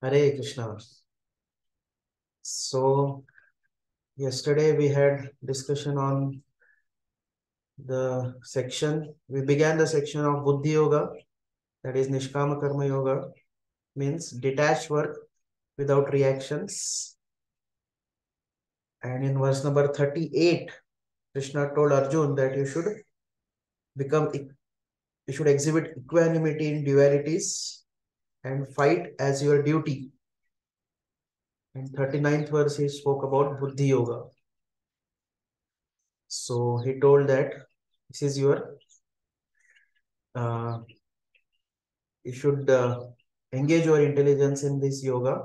Hare Krishna. So yesterday we had discussion on the section. We began the section of Buddhi Yoga, that is Nishkama Karma Yoga, means detached work without reactions. And in verse number 38, Krishna told Arjun that you should exhibit equanimity in dualities and fight as your duty. In 39th verse, he spoke about Buddhi Yoga. So he told that this is your you should engage your intelligence in this yoga,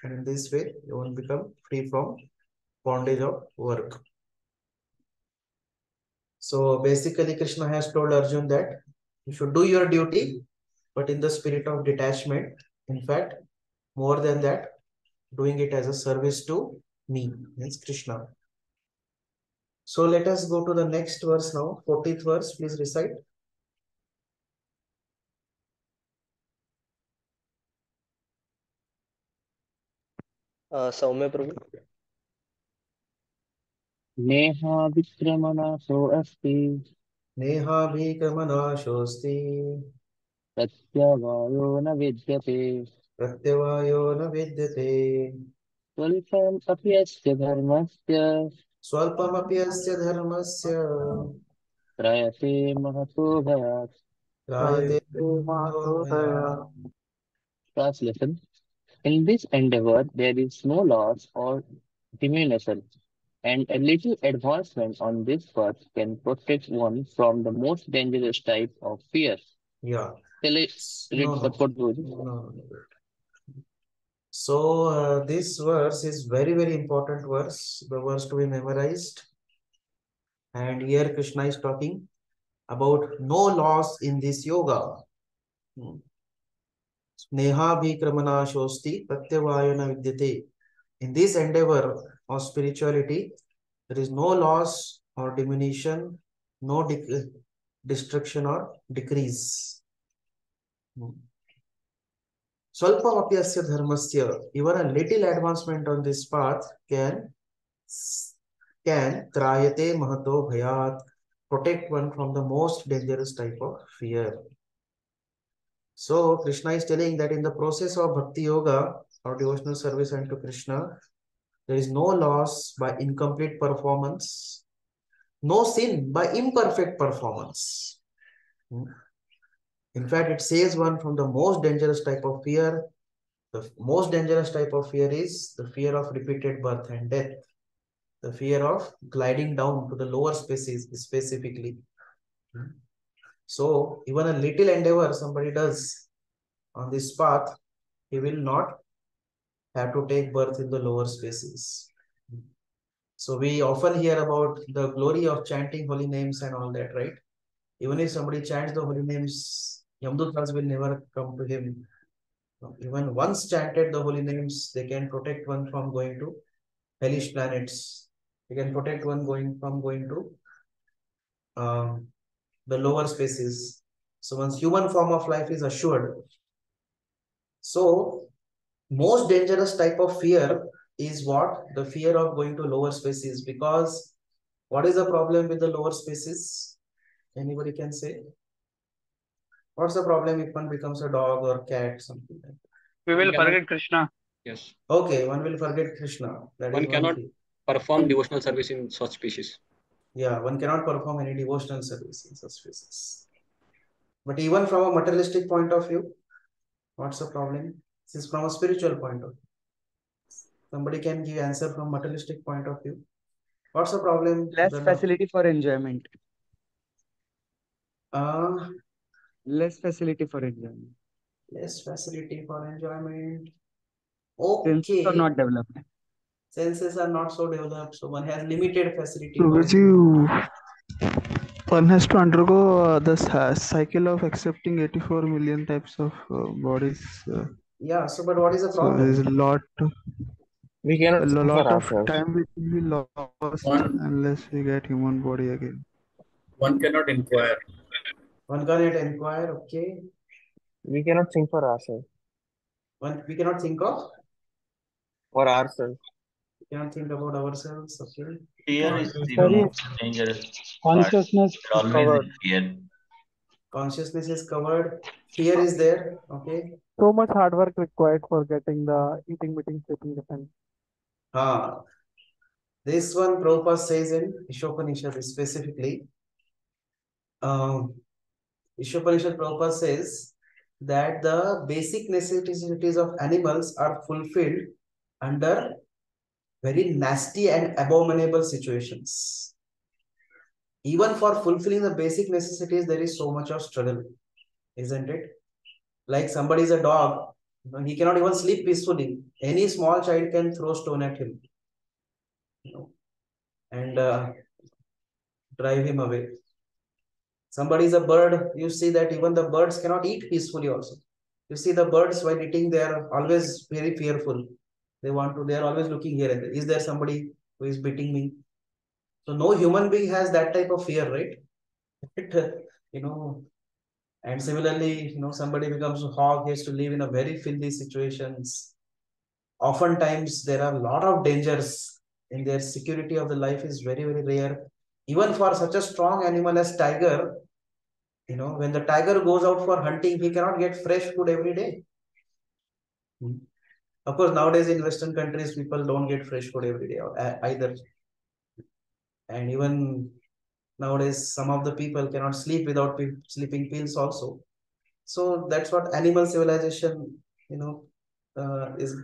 and in this way you won't become free from bondage of work. So basically Krishna has told Arjun that you should do your duty, but in the spirit of detachment. In fact, more than that, doing it as a service to me, means Krishna. So let us go to the next verse now. 40th verse, please recite. सौम्य प्रभु नेहाभिक्रमनाशो अस्ति नेहाभिक्रमनाशोऽस्ति प्रत्यवायो न विद्यते प्रत्यवायो न विद्यते स्वल्पमपि अस्य धर्मस्य स्वल्पमपि अस्य धर्मस्य त्रयते महतो भयात्. त्रायते महतो भयात्. Translation: In this endeavor there is no loss or diminution, and a little advancement on this path can protect one from the most dangerous type of fear. Yeah. Shall I read purport? No. So this verse is very important verse, the verse to be memorized. And here Krishna is talking about no loss in this yoga. Neha bhikramana shosti pratyavayana vidyate. In this endeavor of spirituality, there is no loss or diminution, no destruction or decrease. Swalpam apyasya dharmasya, even a little advancement on this path can trayate mahato bhayat, protect one from the most dangerous type of fear. So Krishna is telling that in the process of bhakti yoga or devotional service unto Krishna, there is no loss by incomplete performance, no sin by imperfect performance. In fact, it saves one from the most dangerous type of fear. The most dangerous type of fear is the fear of repeated birth and death, the fear of gliding down to the lower species specifically. So even a little endeavor somebody does on this path, he will not have to take birth in the lower species. So we often hear about the glory of chanting holy names and all that, right? Even if somebody chants the holy names, Yamdutas will never come to him. Even once chanted the holy names, they can protect one from going to hellish planets. They can protect one from going to the lower species. So one's human form of life is assured. So most dangerous type of fear is what? The fear of going to lower species. Because what is the problem with the lower species? Anybody can say? What's the problem if one becomes a dog or cat, something like that? We will forget Krishna. Yes. Okay, one will forget Krishna. That one cannot perform devotional service in such species. Yeah, one cannot perform any devotional service in such species. But even from a materialistic point of view, what's the problem? This is from a spiritual point of view. Somebody can give answer from materialistic point of view. What's the problem? Less facility for enjoyment. Less facility for enjoyment. Less facility for enjoyment. Okay. Senses are not developed. Senses are not so developed, so one has limited facility. One has to undergo the cycle of accepting 84 million types of bodies. Yeah, so but what is the problem? So there is a lot. We cannot a think lot for of ourselves. time will be lost unless we get human body again. One cannot inquire. One cannot inquire, okay. We cannot think for ourselves. We cannot think of. For ourselves. We cannot think about ourselves. Okay. Fear is the Sorry, most dangerous part. consciousness We're is always covered. in fear. Consciousness is covered. Fear is there. Okay. So much hard work required for getting the eating, meeting, sleeping, defense. This one Prabhupada says in Ishopanishad specifically. Ishopanishad Prabhupada says that the basic necessities of animals are fulfilled under very nasty and abominable situations. Even for fulfilling the basic necessities, there is so much of struggle, isn't it? Like somebody is a dog, he cannot even sleep peacefully. Any small child can throw stone at him, and drive him away. Somebody is a bird, you see that even the birds cannot eat peacefully also. You see the birds while eating, they are always very fearful. They are always looking here and there. Is there somebody who is beating me? So no human being has that type of fear, right? you know, and similarly, somebody becomes a hog, he has to live in a very filthy situations. Oftentimes, there are a lot of dangers in their security of the life is very, very rare. Even for such a strong animal as tiger, when the tiger goes out for hunting, he cannot get fresh food every day. Of course, nowadays in Western countries, people don't get fresh food every day either. And even nowadays, some of the people cannot sleep without sleeping pills also. So that's what animal civilization, is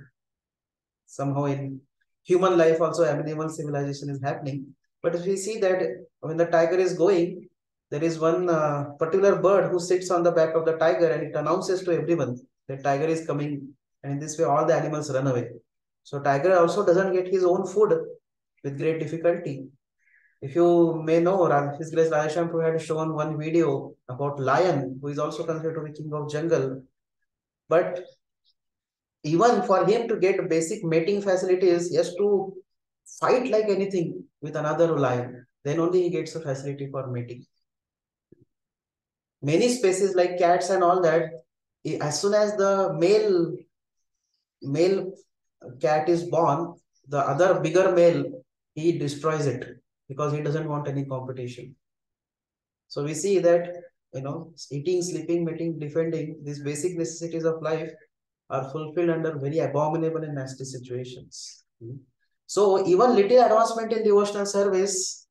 somehow in human life also animal civilization is happening. But if we see that when the tiger is going, there is one particular bird who sits on the back of the tiger and it announces to everyone that tiger is coming. And in this way, all the animals run away. So tiger also doesn't get his own food with great difficulty. If you may know, His Grace Radheshyam Prabhu had shown one video about lion, who is also considered to be king of jungle. But even for him to get basic mating facilities, he has to fight like anything with another lion. Then only he gets a facility for mating. Many species like cats and all that, as soon as the male cat is born, the other bigger male, he destroys it because he doesn't want any competition. So we see that, eating, sleeping, mating, defending, these basic necessities of life are fulfilled under very abominable and nasty situations. So even little advancement in devotional service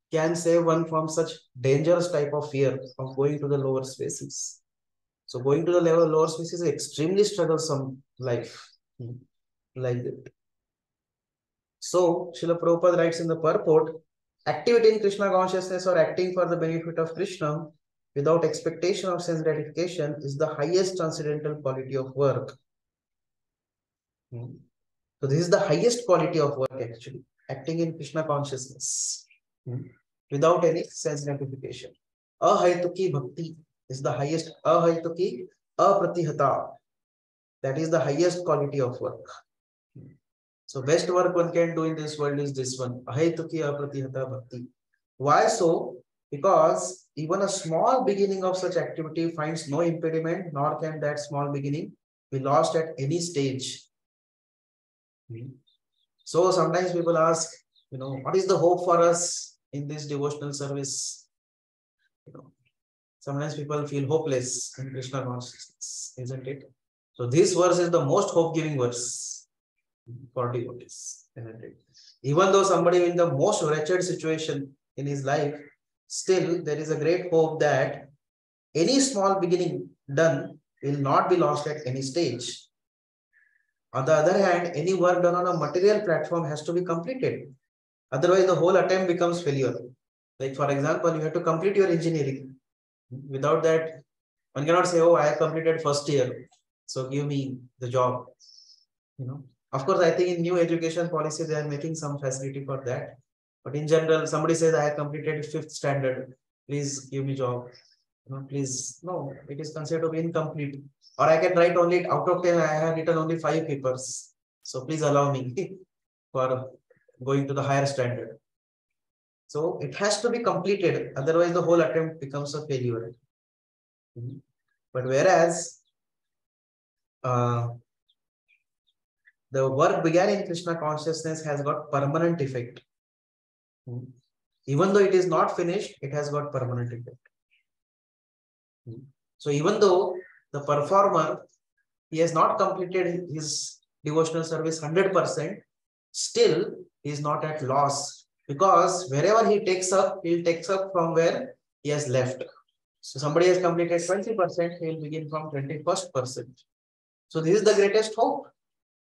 can save one from such dangerous type of fear of going to the lower spaces. So going to the lower spaces is extremely strugglesome life, like that. So Srila Prabhupada writes in the purport, activity in Krishna consciousness or acting for the benefit of Krishna without expectation of sense gratification is the highest transcendental quality of work. So this is the highest quality of work actually, acting in Krishna consciousness without any sense gratification. Ahaituki bhakti is the highest. Ahaituki apratihata. That is the highest quality of work. So best work one can do in this world is this one. Ahaituki apratihata bhakti. Why so? Because even a small beginning of such activity finds no impediment, nor can that small beginning be lost at any stage. So sometimes people ask, what is the hope for us in this devotional service? Sometimes people feel hopeless in Krishna consciousness, isn't it? So this verse is the most hope-giving verse for devotees, isn't it? Even though somebody in the most wretched situation in his life, still there is a great hope that any small beginning done will not be lost at any stage. On the other hand, any work done on a material platform has to be completed. Otherwise, the whole attempt becomes failure. Like for example, you have to complete your engineering. Without that, one cannot say, oh, I have completed first year, so give me the job. Of course, I think in new education policy, they are making some facility for that. But in general, somebody says, I have completed 5th standard, please give me job. Please, no, it is considered to be incomplete. Or I can write only out of 10, I have written only 5 papers. So please allow me for going to the higher standard. So it has to be completed. Otherwise, the whole attempt becomes a failure. But whereas the work began in Krishna consciousness has got permanent effect. Even though it is not finished, it has got permanent effect. So even though the performer, he has not completed his devotional service 100%, still he is not at loss, because wherever he takes up, he will takes up from where he has left. So somebody has completed 20%, he will begin from 21%. So this is the greatest hope,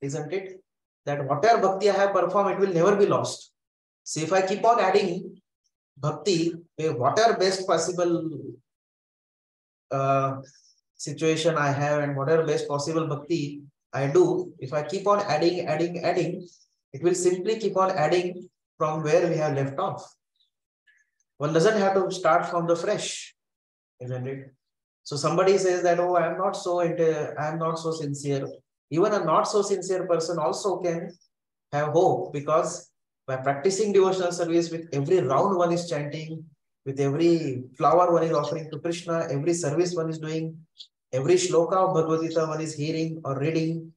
isn't it? That whatever bhakti I have performed, it will never be lost. So if I keep on adding bhakti, whatever best possible situation I have and whatever best possible bhakti I do, if I keep on adding, it will simply keep on adding from where we have left off. One doesn't have to start from the fresh, isn't it? So somebody says that, oh, I am not so sincere. Even a not so sincere person also can have hope, because by practicing devotional service, with every round one is chanting, with every flower one is offering to Krishna, every service one is doing, every shloka of Bhagavad Gita one is hearing or reading,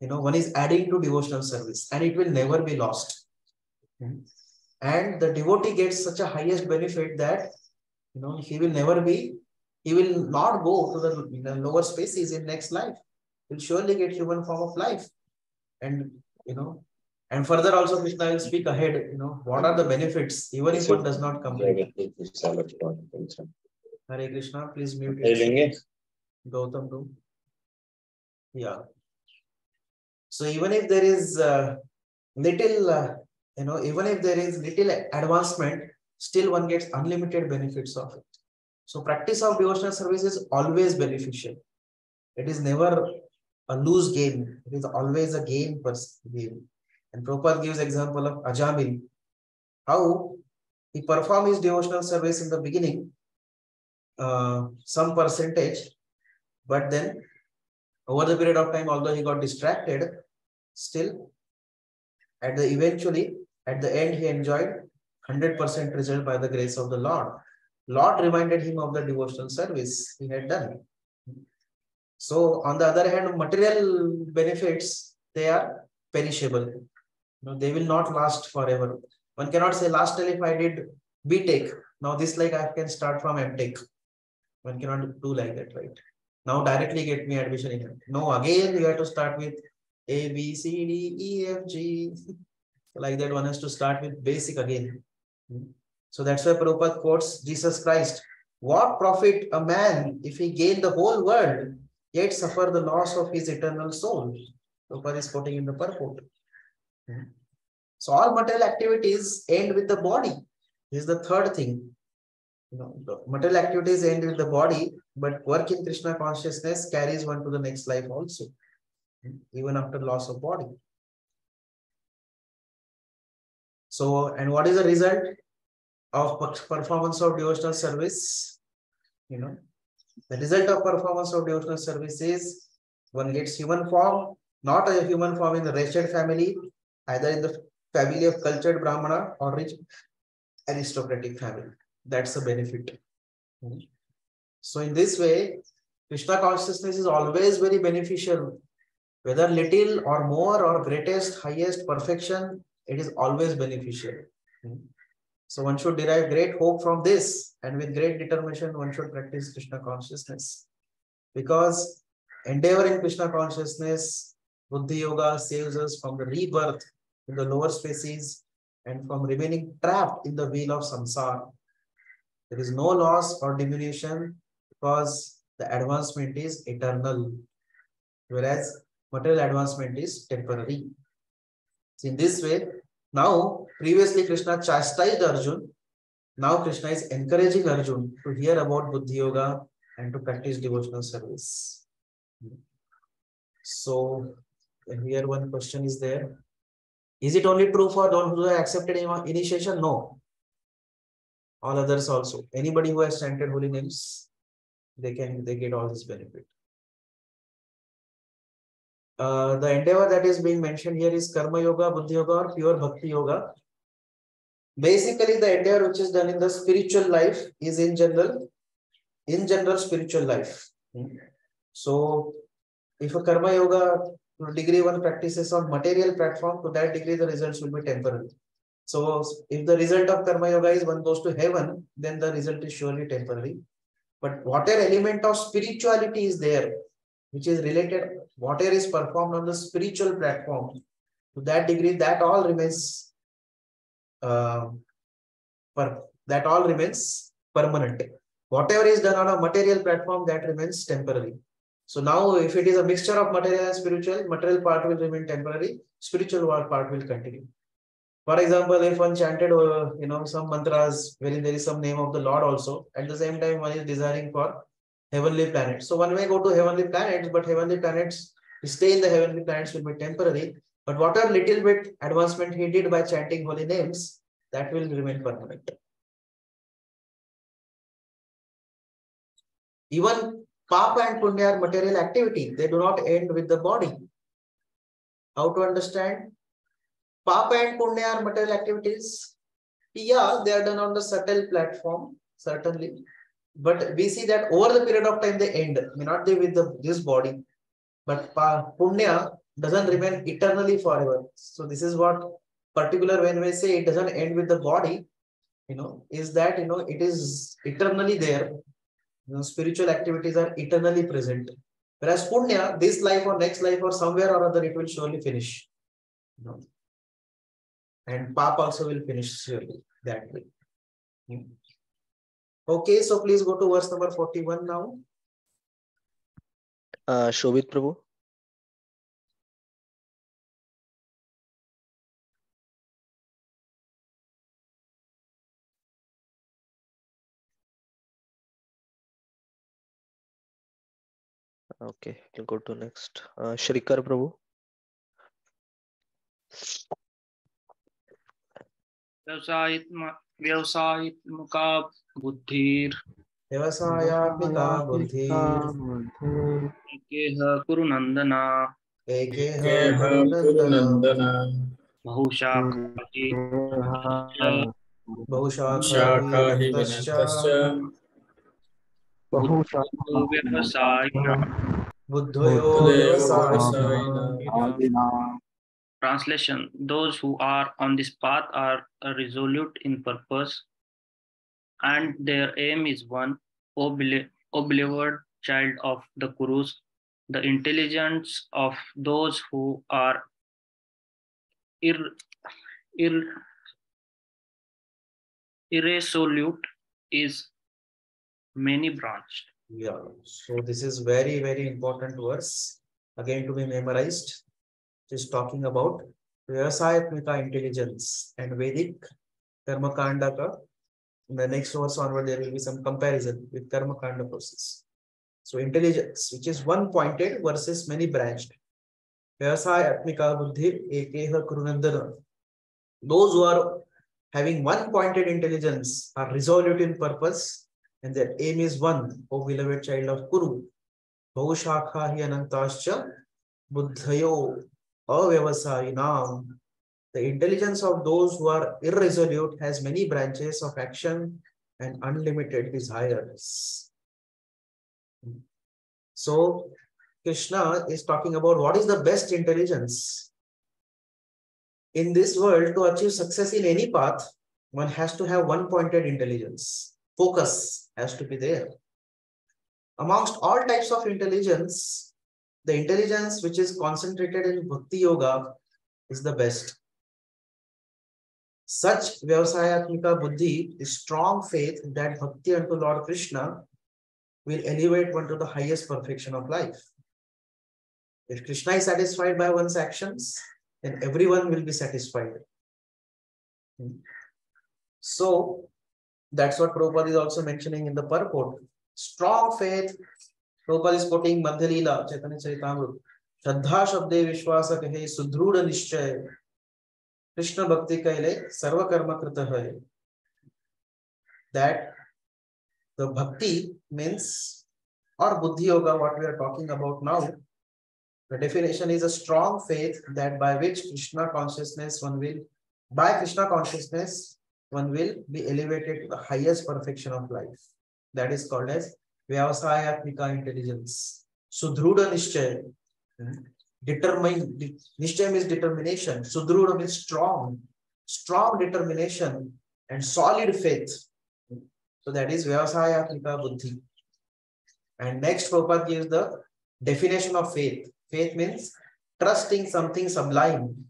one is adding to devotional service, and it will never be lost. And the devotee gets such a highest benefit that, he will not go to the lower species in next life. He'll surely get human form of life. And, and further also Krishna will speak ahead, what are the benefits, even if one does not complete. Hare Krishna, please mute it. Gautam too. Yeah. So even if there is little, even if there is little advancement, still one gets unlimited benefits of it. So practice of devotional service is always beneficial. It is never a lose game. It is always a gain game. And Prabhupada gives example of Ajamil, how he performed his devotional service in the beginning, some percentage, but then over the period of time, although he got distracted, still at the end, he enjoyed 100% result by the grace of the Lord. Lord reminded him of the devotional service he had done. So on the other hand, material benefits, they are perishable. They will not last forever. One cannot say, last time if I did B.Tech, now this like I can start from M.Tech. One cannot do like that, right? Now directly get me admission in M.Tech. No, again you have to start with A, B, C, D, E, F, G. Like that, one has to start with basic again. So that's why Prabhupada quotes Jesus Christ. What profit a man if he gain the whole world, yet suffer the loss of his eternal soul? Prabhupada is quoting in the purport. So all material activities end with the body. This is the third thing. The material activities end with the body, but work in Krishna consciousness carries one to the next life also, even after loss of body. So, and what is the result of performance of devotional service? The result of performance of devotional service is one gets human form, not a human form in the wretched family, either in the family of cultured Brahmana or rich aristocratic family. That's the benefit. So in this way, Krishna consciousness is always very beneficial. Whether little or more or greatest, highest perfection, it is always beneficial. So one should derive great hope from this, and with great determination, one should practice Krishna consciousness. Because endeavor in Krishna consciousness, Buddhi Yoga saves us from the rebirth in the lower species and from remaining trapped in the wheel of samsara. There is no loss or diminution because the advancement is eternal, whereas material advancement is temporary. So in this way, now previously Krishna chastised Arjun. Now Krishna is encouraging Arjun to hear about Buddhi Yoga and to practice devotional service. So here one question is there. Is it only true for those who have accepted initiation? No. All others also. Anybody who has chanted holy names, they get all this benefit. The endeavor that is being mentioned here is Karma Yoga, Buddhi Yoga, or pure Bhakti Yoga. Basically, the endeavor which is done in the spiritual life is in general spiritual life. So, if a Karma Yoga to degree one practices on material platform, to that degree the results will be temporary. So if the result of karma yoga is one goes to heaven, then the result is surely temporary. But whatever element of spirituality is there, which is related, whatever is performed on the spiritual platform, to that degree, that all remains permanent. Whatever is done on a material platform, that remains temporary. So now, if it is a mixture of material and spiritual, material part will remain temporary, spiritual part will continue. For example, if one chanted, some mantras wherein there is some name of the Lord also, at the same time one is desiring for heavenly planets. So one may go to heavenly planets, but heavenly planets, to stay in the heavenly planets will be temporary. But whatever little bit advancement he did by chanting holy names, that will remain permanent. Even Papa and Punya are material activity. They do not end with the body. How to understand? Papa and Punya are material activities. Yeah, they are done on the subtle platform, certainly. But we see that over the period of time they end. May not be with this body. But Punya doesn't remain eternally forever. So this is what particular when we say it doesn't end with the body, is that it is eternally there. Spiritual activities are eternally present. Whereas Punya, this life or next life or somewhere or other, it will surely finish. And Pap also will finish surely that way. Okay, so please go to verse number 41 now. Shobit Prabhu. Okay, we'll go to next. Shrikar Prabhu. व्यवसायित्मका बुद्धिर व्यवसायात्मिका बुद्धिर एकेह कुरु नंदना एकेह एकेह कुरु नंदन बहुशाखाहि शाखा हि विनतश्च बुद्धो व्यवसायिना बुद्धयो व्यवसायिना. Translation: those who are on this path are resolute in purpose, and their aim is one. O beloved child of the Kurus, the intelligence of those who are irresolute is many branched. Yeah, so this is very, very important verse again to be memorized. Just talking about Vyavasayatmika intelligence and Vedic Karma Kanda ka. In the next verse onward, there will be some comparison with Karma Kanda process. So intelligence, which is one pointed versus many branched. Vyavasayatmika buddhi ekeha kurunandana. Those who are having one pointed intelligence are resolute in purpose, and their aim is one, O beloved child of Kuru. Bhavushakha hi anantascha buddhayo avyavasayinam. The intelligence of those who are irresolute has many branches of action and unlimited desires. So Krishna is talking about what is the best intelligence. In this world, to achieve success in any path, one has to have one pointed intelligence. Focus has to be there. Amongst all types of intelligence, the intelligence which is concentrated in Bhakti Yoga is the best. Such Vyavasayatmika Buddhi is strong faith that Bhakti unto Lord Krishna will elevate one to the highest perfection of life. If Krishna is satisfied by one's actions, then everyone will be satisfied. So, that's what Prabhupada is also mentioning in the purport. Strong faith, Prabhupada is quoting Madhya Leela, Chaitanya Charitamrita. Shraddha Shabde Vishwasa Kahe Sudruda Nishchay Krishna Bhakti Kaile Sarva Karma Krita Hai. That the Bhakti means, or Buddhi Yoga, what we are talking about now, the definition is a strong faith that by which Krishna consciousness one will be elevated to the highest perfection of life. That is called as Vyavasayatmika intelligence. Sudruda Nishchay. Nishchaya means determination. Sudruda means strong determination and solid faith. So that is Vyavasayatmika Buddhi. And next Prabhupada gives the definition of faith. Faith means trusting something sublime.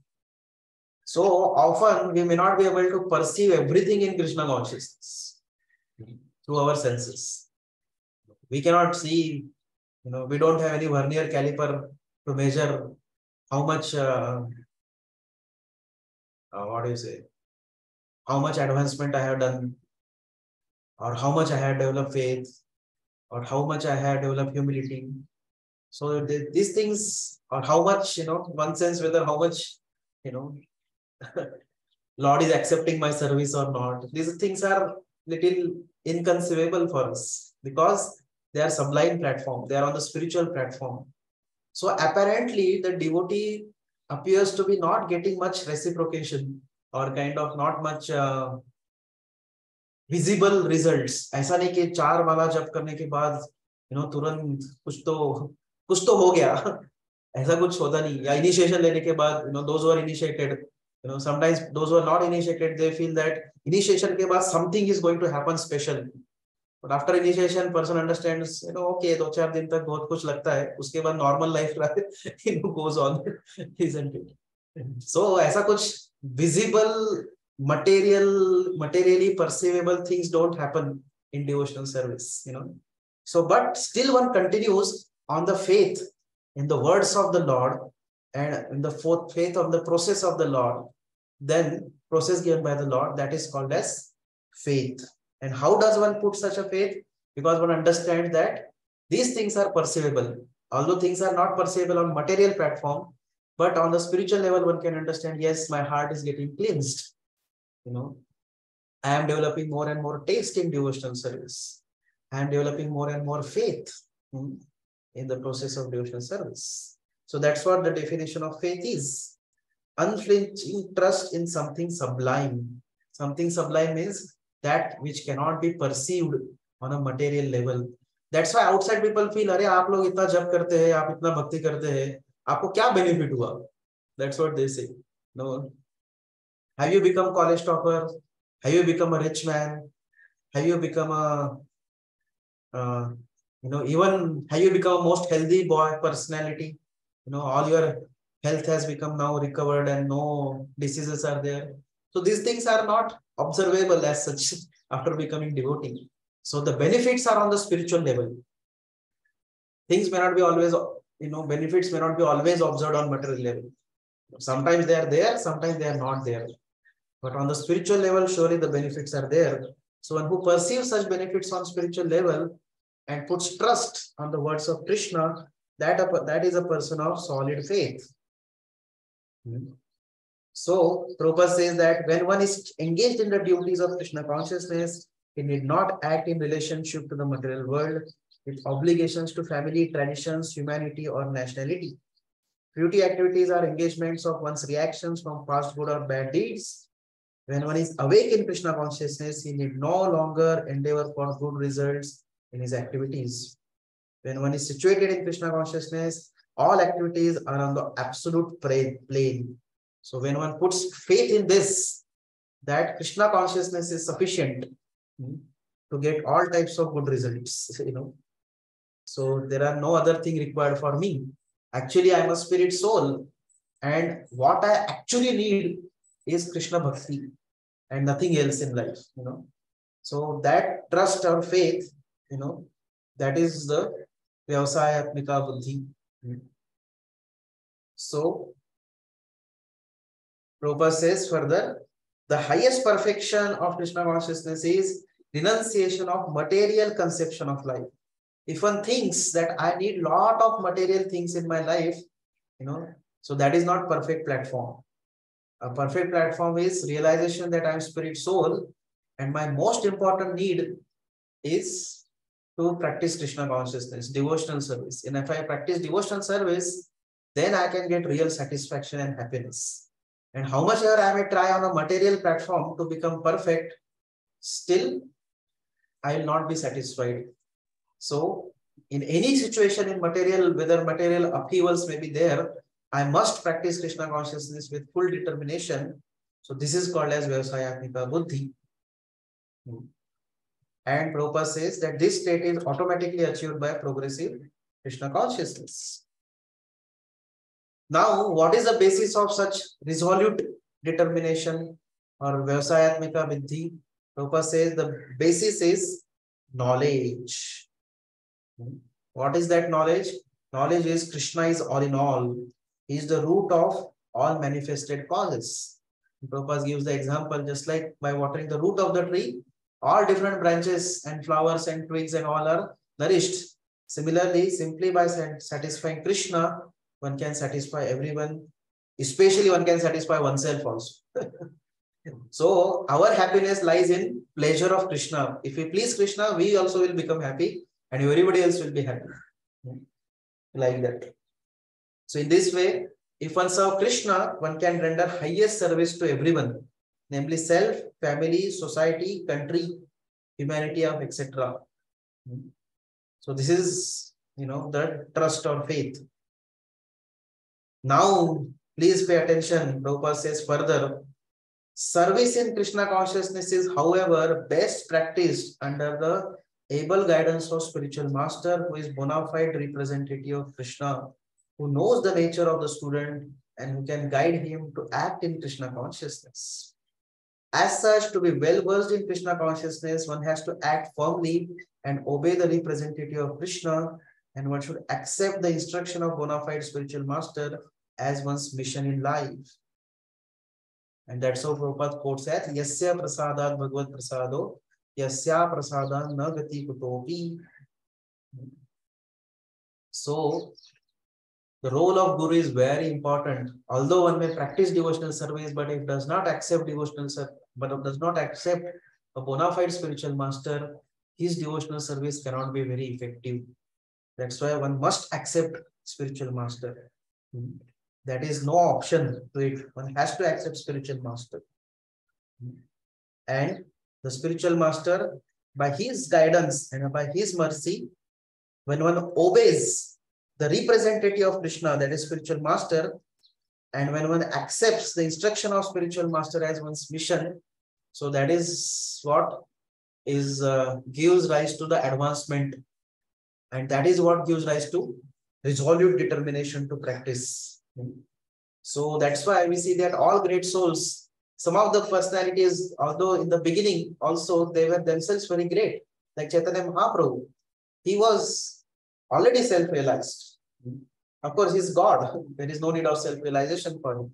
So often we may not be able to perceive everything in Krishna consciousness through our senses. We cannot see, we don't have any vernier caliper to measure how much, how much advancement I have done, or how much I have developed faith, or how much I have developed humility. So these things, or how much, one sense whether how much, Lord is accepting my service or not. These things are little inconceivable for us because they are sublime platform. They are on the spiritual platform. So apparently the devotee appears to be not getting much reciprocation or kind of not much visible results. ऐसा नहीं कि 4 माला जप करने के बाद तुरंत कुछ तो हो गया. ऐसा कुछ होता नहीं. या इनिशिएशन लेने के बाद those who are initiated, sometimes those who are not initiated, they feel that initiation के बाद something is going to happen special. But after initiation, person understands, okay, 2-4 दिन तक बहुत कुछ लगता है. उसके बाद normal life goes on, isn't it? So ऐसा कुछ visible, materially perceivable things don't happen in devotional service, So, but still one continues on the faith in the words of the Lord and in the faith of the process of the Lord, then process given by the Lord, that is called as faith. And how does one put such a faith? Because one understands that these things are perceivable. Although things are not perceivable on material platform, but on the spiritual level, one can understand, yes, my heart is getting cleansed. I am developing more and more taste in devotional service. I am developing more and more faith in the process of devotional service. So that's what the definition of faith is. Unflinching trust in something sublime. Something sublime means that which cannot be perceived on a material level. That's why outside people feel, अरे आप लोग इतना जप करते हैं, आप इतना भक्ति करते हैं, आपको क्या benefit हुआ? That's what they say. No. Have you become college topper? Have you become a rich man? Have you become even have you become a most healthy boy personality? All your health has become now recovered and no diseases are there. So these things are not observable as such after becoming devotee. So the benefits are on the spiritual level. Things may not be always, benefits may not be always observed on material level. Sometimes they are there, sometimes they are not there. But on the spiritual level, surely the benefits are there. So one who perceives such benefits on spiritual level and puts trust on the words of Krishna, that is a person of solid faith. So Prabhupada says that when one is engaged in the duties of Krishna consciousness, he need not act in relationship to the material world with obligations to family, traditions, humanity, or nationality. Duty activities are engagements of one's reactions from past good or bad deeds. When one is awake in Krishna consciousness, he need no longer endeavor for good results in his activities. When one is situated in Krishna consciousness, all activities are on the absolute plane. So when one puts faith in this, that Krishna consciousness is sufficient to get all types of good results, So there are no other thing required for me. Actually, I am a spirit soul, and what I actually need is Krishna Bhakti and nothing else in life, So that trust or faith, that is the Vyavasayatmika Buddhi. So Prabhupada says further, the highest perfection of Krishna consciousness is renunciation of material conception of life. If one thinks that I need lot of material things in my life, so that is not perfect platform. A perfect platform is realization that I am spirit soul and my most important need is to practice Krishna consciousness, devotional service. And if I practice devotional service, then I can get real satisfaction and happiness. And how much ever I may try on a material platform to become perfect, still I will not be satisfied. So in any situation in material, whether material upheavals may be there, I must practice Krishna consciousness with full determination. So this is called as Vyavasayatmika Buddhi. And Prabhupada says that this state is automatically achieved by progressive Krishna consciousness. Now, what is the basis of such resolute determination or Vyavasayatmika Buddhi? Prabhupada says the basis is knowledge. What is that knowledge? Knowledge is Krishna is all in all. He is the root of all manifested causes. Prabhupada gives the example, just like by watering the root of the tree, all different branches and flowers and twigs and all are nourished. Similarly, simply by satisfying Krishna, one can satisfy everyone, especially one can satisfy oneself also. So our happiness lies in pleasure of Krishna. If we please Krishna, we also will become happy and everybody else will be happy. Like that. So in this way, if one serves Krishna, one can render highest service to everyone, namely self, family, society, country, humanity, of etc. So this is, the trust or faith. Now, please pay attention. Prabhupada says further, service in Krishna consciousness is, however, best practiced under the able guidance of spiritual master, who is bona fide representative of Krishna, who knows the nature of the student and who can guide him to act in Krishna consciousness. As such, to be well versed in Krishna consciousness, one has to act firmly and obey the representative of Krishna, and one should accept the instruction of bona fide spiritual master as one's mission in life. And that's how Prabhupada quotes as Yasya prasadat bhagavad prasado, Yasya prasadan na gati kutopi. So, the role of Guru is very important. Although one may practice devotional service, but if does not accept devotional service, but does not accept a bona fide spiritual master, his devotional service cannot be very effective. That's why one must accept spiritual master. That is no option to it. One has to accept spiritual master. And the spiritual master, by his guidance and by his mercy, when one obeys the representative of Krishna, that is spiritual master, and when one accepts the instruction of spiritual master as one's mission, so that is what is gives rise to the advancement, and that is what gives rise to resolute determination to practice. So that's why we see that all great souls, some of the personalities, although in the beginning also they were themselves very great, like Chaitanya Mahaprabhu, he was already self-realized. Of course, he's God. There is no need of self-realization for him.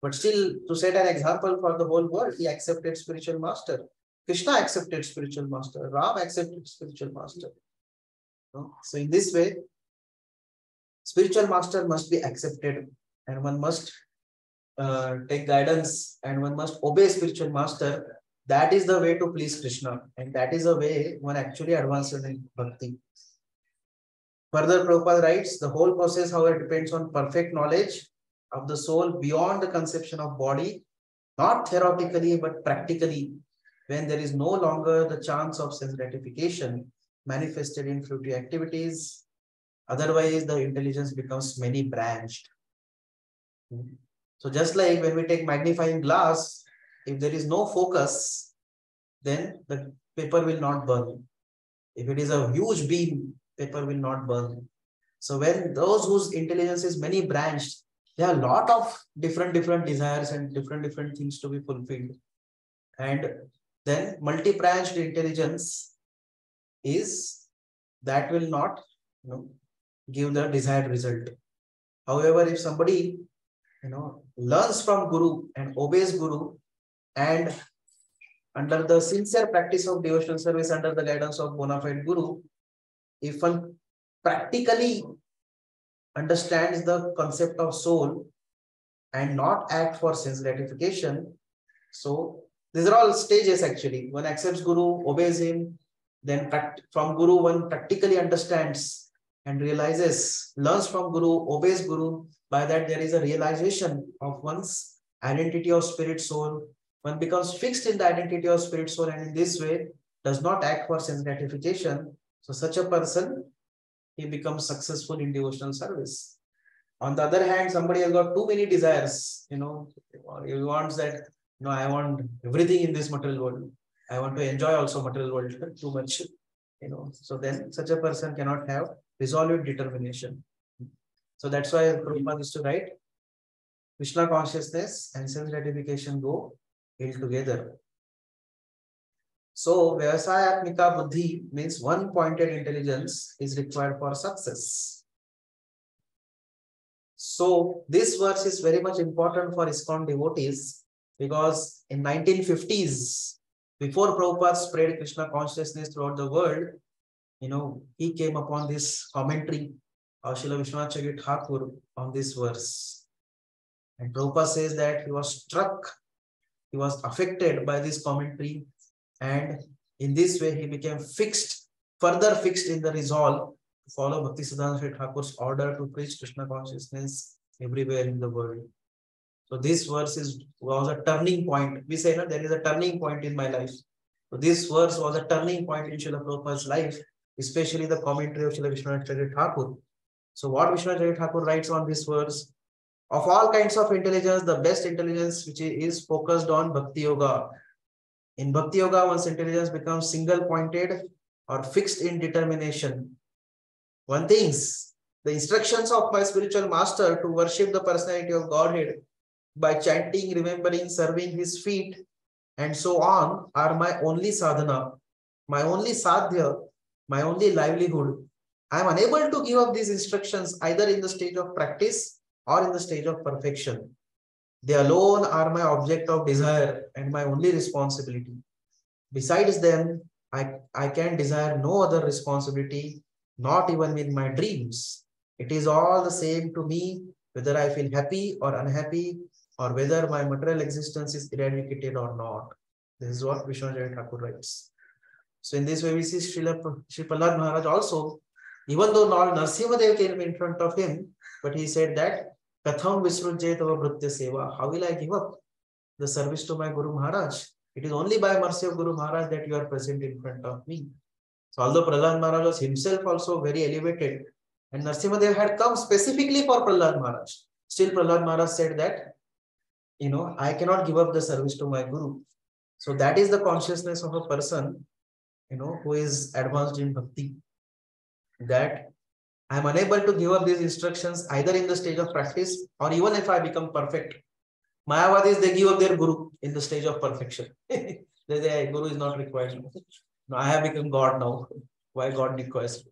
But still, to set an example for the whole world, he accepted spiritual master. Krishna accepted spiritual master. Ram accepted spiritual master. So in this way, spiritual master must be accepted, and one must take guidance, and one must obey spiritual master. That is the way to please Krishna, and that is the way one actually advances in bhakti. Further, Prabhupada writes, the whole process, however, depends on perfect knowledge of the soul beyond the conception of body, not theoretically, but practically, when there is no longer the chance of sense gratification manifested in fruitive activities. Otherwise, the intelligence becomes many-branched. So just like when we take magnifying glass, if there is no focus, then the paper will not burn. If it is a huge beam, paper will not burn. So when those whose intelligence is many branched, there are a lot of different desires and different things to be fulfilled. And then multi-branched intelligence is that will not give the desired result. However, if somebody learns from Guru and obeys Guru, and under the sincere practice of devotional service under the guidance of bona fide Guru, if one practically understands the concept of soul and not act for sense gratification, so these are all stages actually. One accepts Guru, obeys him, then from Guru one practically understands and realizes, learns from Guru, obeys Guru. By that there is a realization of one's identity of spirit soul. One becomes fixed in the identity of spirit soul, and in this way does not act for sense gratification. So such a person, he becomes successful in devotional service. On the other hand, somebody has got too many desires, he wants that, I want everything in this material world. I want to enjoy also material world too much, so then such a person cannot have resolute determination. So that's why Prabhupada used to write, Krishna consciousness and sense gratification go ill together. So Vyavasayatmika Buddhi means one pointed intelligence is required for success. So this verse is very much important for ISKCON devotees, because in 1950s, before Prabhupada spread Krishna consciousness throughout the world, he came upon this commentary of Srila Vishwanath Chakravarti Thakur on this verse. And Prabhupada says that he was struck, he was affected by this commentary, and in this way he became further fixed in the resolve to follow Bhakti Siddhanta Thakur's order to preach Krishna consciousness everywhere in the world. So this verse was a turning point. We say that there is a turning point in my life. So this verse was a turning point in Srila Prabhupada's life, especially the commentary of Srila Vishwanath Chakravarti Thakur. So what Vishwanath Chakravarti Thakur writes on this verse, of all kinds of intelligence, the best intelligence which is focused on Bhakti Yoga. In Bhakti Yoga, one's intelligence becomes single-pointed or fixed in determination. One thinks, the instructions of my spiritual master to worship the personality of Godhead by chanting, remembering, serving his feet, and so on are my only sadhana, my only sadhya, my only livelihood. I am unable to give up these instructions either in the stage of practice or in the stage of perfection. They alone are my object of desire and my only responsibility. Besides them, I can desire no other responsibility, not even in my dreams. It is all the same to me whether I feel happy or unhappy, or whether my material existence is eradicated or not. This is what Vishwanath Thakur writes. So in this way, we see Sri Prahlad Maharaj also, even though Lord Narasimhadev came in front of him, but he said that, Katham Visrujya Tava Bhritya Seva, how will I give up the service to my Guru Maharaj? It is only by mercy of Guru Maharaj that you are present in front of me. So although Prahlad Maharaj was himself also very elevated, and Narasimhadev had come specifically for Prahlad Maharaj, still Prahlad Maharaj said that, I cannot give up the service to my Guru. So that is the consciousness of a person, who is advanced in bhakti, that I am unable to give up these instructions either in the stage of practice or even if I become perfect. Mayavadis, they give up their Guru in the stage of perfection. They say, Guru is not required. No, I have become God now. Why God requires?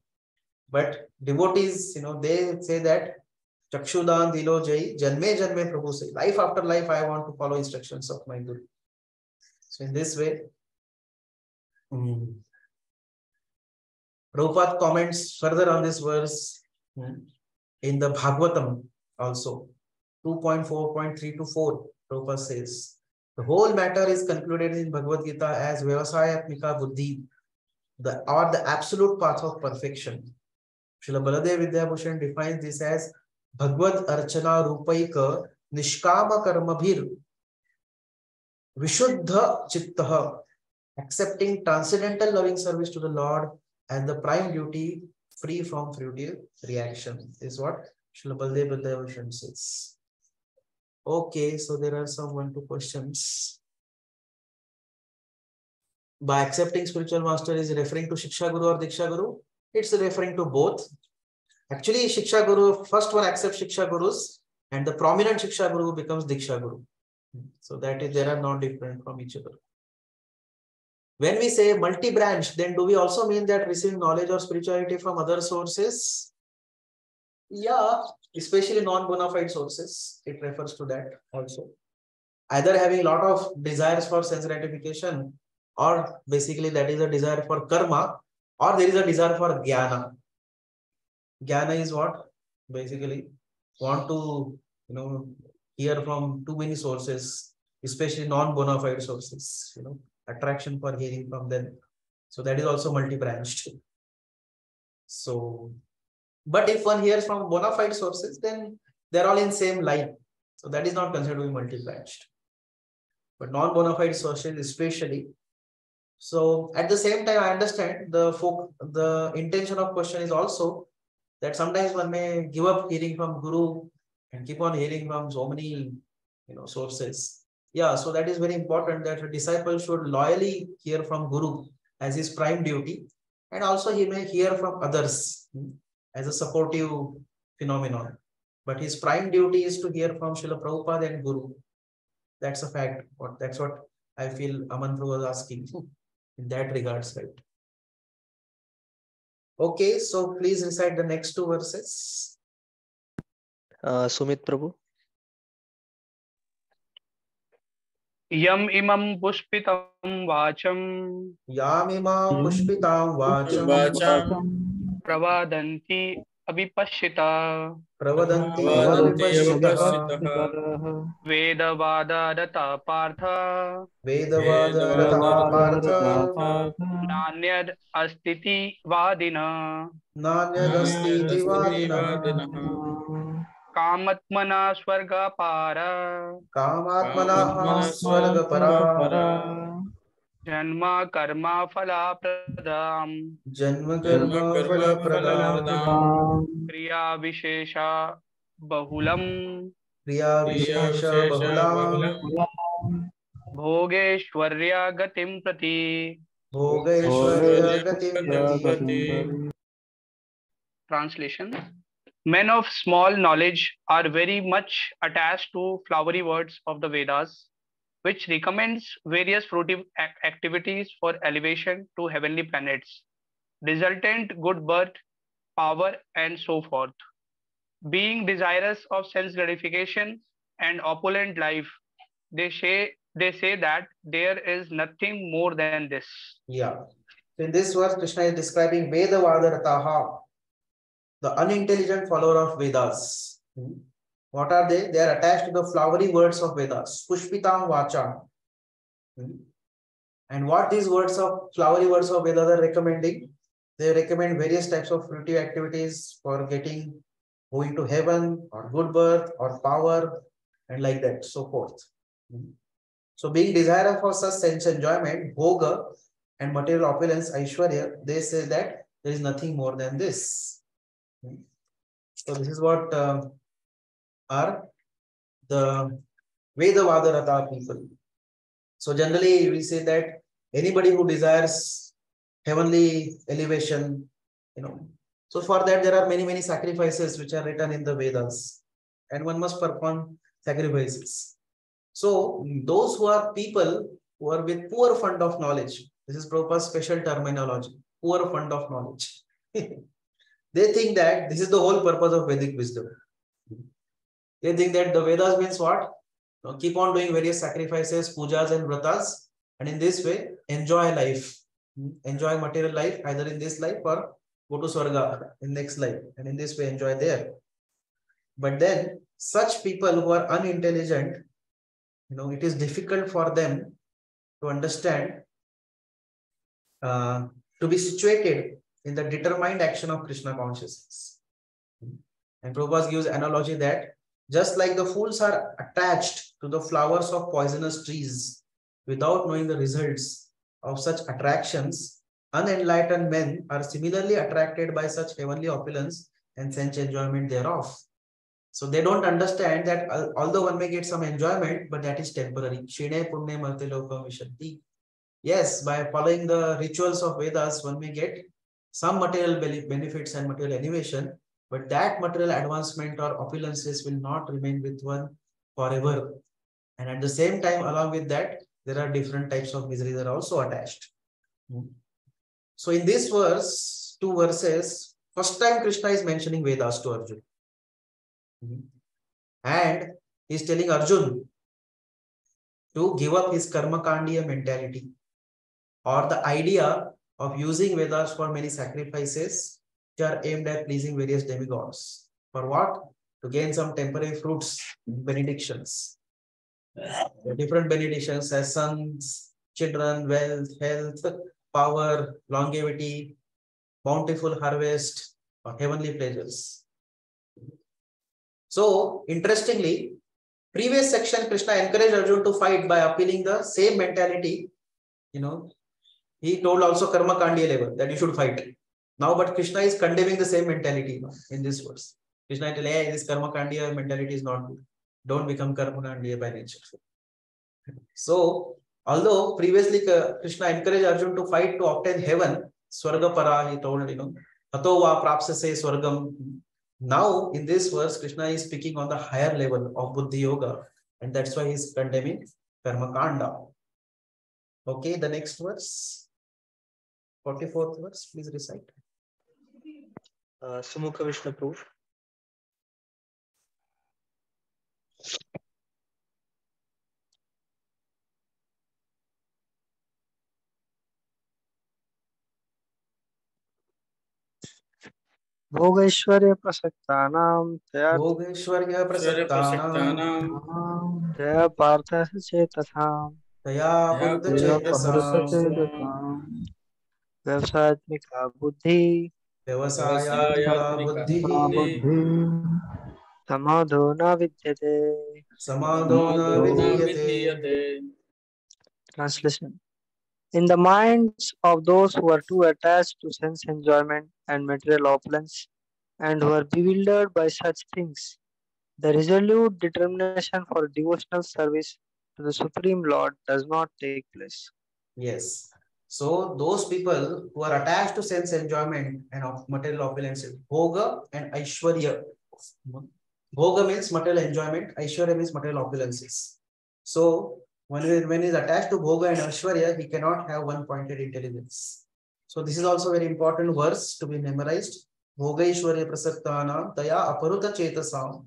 But devotees, they say that, Chakshudan dilo jai, janme janme Prabhu say, life after life, I want to follow instructions of my Guru. So in this way, Prabhupada comments further on this verse in the Bhagavatam also, 2.4.3 to 4. Prabhupada says, the whole matter is concluded in Bhagavad Gita as Vyavasayatmika Buddhi, or the absolute path of perfection. Srila Baladev Vidyabhushan defines this as Bhagavad Archana Rupaika Nishkama Karmabhir Vishuddha Chittaha, accepting transcendental loving service to the Lord as the prime duty, free from fruitive reaction, is what Srila Baladev Vidyabhushan says. Okay, so there are some 1-2 questions. By accepting spiritual master is referring to Shiksha Guru or Diksha Guru? It's referring to both. Actually, Shiksha Guru, first one accepts Shiksha Gurus, and the prominent Shiksha Guru becomes Diksha Guru. So that is, they are not different from each other. When we say multi-branch, then do we also mean that receiving knowledge or spirituality from other sources? Yeah, especially non-bona fide sources. It refers to that also. Either having a lot of desires for sense gratification, or basically that is a desire for karma, or there is a desire for jnana. Jnana is what? Basically want to, hear from too many sources, especially non-bona fide sources, attraction for hearing from them. So that is also multi-branched. So, but if one hears from bona fide sources, then they're all in same line. So that is not considered to be multi-branched. But non-bona fide sources especially. So at the same time, I understand the intention of question is also that sometimes one may give up hearing from Guru and keep on hearing from so many sources. Yeah, so that is very important that a disciple should loyally hear from Guru as his prime duty, and also he may hear from others as a supportive phenomenon. But his prime duty is to hear from Srila Prabhupada and Guru. That's a fact. That's what I feel Amantra was asking in that regards, right? Okay, so please recite the next two verses. Sumit Prabhu. Yam imam pushpitam vacham Yamima pushpitam vacham pravadanti abhipashita pravadanti Pravadanti avipashita avipashitah vedavadadata partha vedavada ratha partha nanyad astiti vadina nanyadasti Nanyadastiti vadina vadinah kamatmana swarga para kamatmanaha Kamatmanah swargapara janma karma phala pradam janma Janma karma karma phala phala pradam pradam kriya vishesha bahulam kriya Kriya vishesha vishesha bahulam bahulam bhogeshwarya gatim prati. bhogaishwarya gatim gatim prati. prati. Translation: Men of small knowledge are very much attached to flowery words of the Vedas, which recommends various fruitive activities for elevation to heavenly planets, resultant good birth, power, and so forth. Being desirous of sense gratification and opulent life, they say that there is nothing more than this. Yeah. So in this verse, Krishna is describing Vedavadarataha, the unintelligent follower of Vedas. What are they? They are attached to the flowery words of Vedas. Pushpitam Vacham. And what these flowery words of Vedas are recommending? They recommend various types of fruitive activities for going to heaven, or good birth, or power, and like that, so forth. So being desirous for such sense enjoyment, bhoga, and material opulence, Aishwarya, they say that there is nothing more than this. So this is what are the Vedavadarata people. So generally we say that anybody who desires heavenly elevation, so for that there are many sacrifices which are written in the Vedas, and one must perform sacrifices. So those who are people who are with poor fund of knowledge, this is Prabhupada's special terminology, poor fund of knowledge. They think that this is the whole purpose of Vedic wisdom. They think that the Vedas means what? Keep on doing various sacrifices, pujas and vratas, and in this way enjoy life, enjoy material life either in this life or go to Swarga in next life, and in this way enjoy there. But then such people who are unintelligent, it is difficult for them to understand, to be situated in the determined action of Krishna consciousness. And Prabhupada gives analogy that just like the fools are attached to the flowers of poisonous trees without knowing the results of such attractions, unenlightened men are similarly attracted by such heavenly opulence and sense enjoyment thereof. So they don't understand that although one may get some enjoyment, but that is temporary. Yes, by following the rituals of Vedas, one may get some material benefits and material elevation, but that material advancement or opulences will not remain with one forever. And at the same time, along with that, there are different types of misery that are also attached. So in this verse, two verses, first time Krishna is mentioning Vedas to Arjuna. And he is telling Arjuna to give up his karma kandiya mentality, or the idea of using Vedas for many sacrifices which are aimed at pleasing various demigods. For what? To gain some temporary fruits, benedictions. Different benedictions as sons, children, wealth, health, power, longevity, bountiful harvest, or heavenly pleasures. So, interestingly, previous section, Krishna encouraged Arjuna to fight by appealing the same mentality. He told also karma kandiya level that you should fight. Now, but Krishna is condemning the same mentality in this verse. Krishna tell, hey, this karma kandiya mentality is not good. Don't become karma kandiya by nature. So, although previously Krishna encouraged Arjuna to fight to obtain heaven, Swarga para, he told, Hato va prapsase swargam. Now, in this verse, Krishna is speaking on the higher level of Buddhi Yoga, and that's why he's condemning Karma Kanda. Okay, the next verse, 44th verse, please recite. Sumukha Vishnu Prabhu. भोगैश्वर्य प्रसक्तानां तया भोगेश्वर्य प्रसक्तानां तया पार्थः चेतसाम् तया पुरुत तया चेतसाम् पहृतचेतसाम् व्यवसायत्मिका बुद्धि व्यवसायात्मिका बुद्धिः बुद्धि समाधो न विद्यते. समाधो न विधीयते. Translation. In the minds of those who are too attached to sense enjoyment and material opulence and who are bewildered by such things, the resolute determination for devotional service to the Supreme Lord does not take place. Yes. So those people who are attached to sense enjoyment and of material opulence, bhoga and aishwarya. Bhoga means material enjoyment, aishwarya means material opulences. So when he is attached to bhoga and aishwarya, he cannot have one-pointed intelligence. So this is also very important verse to be memorized. Bhoga aishwarya prasaktana taya aparuta chetasam.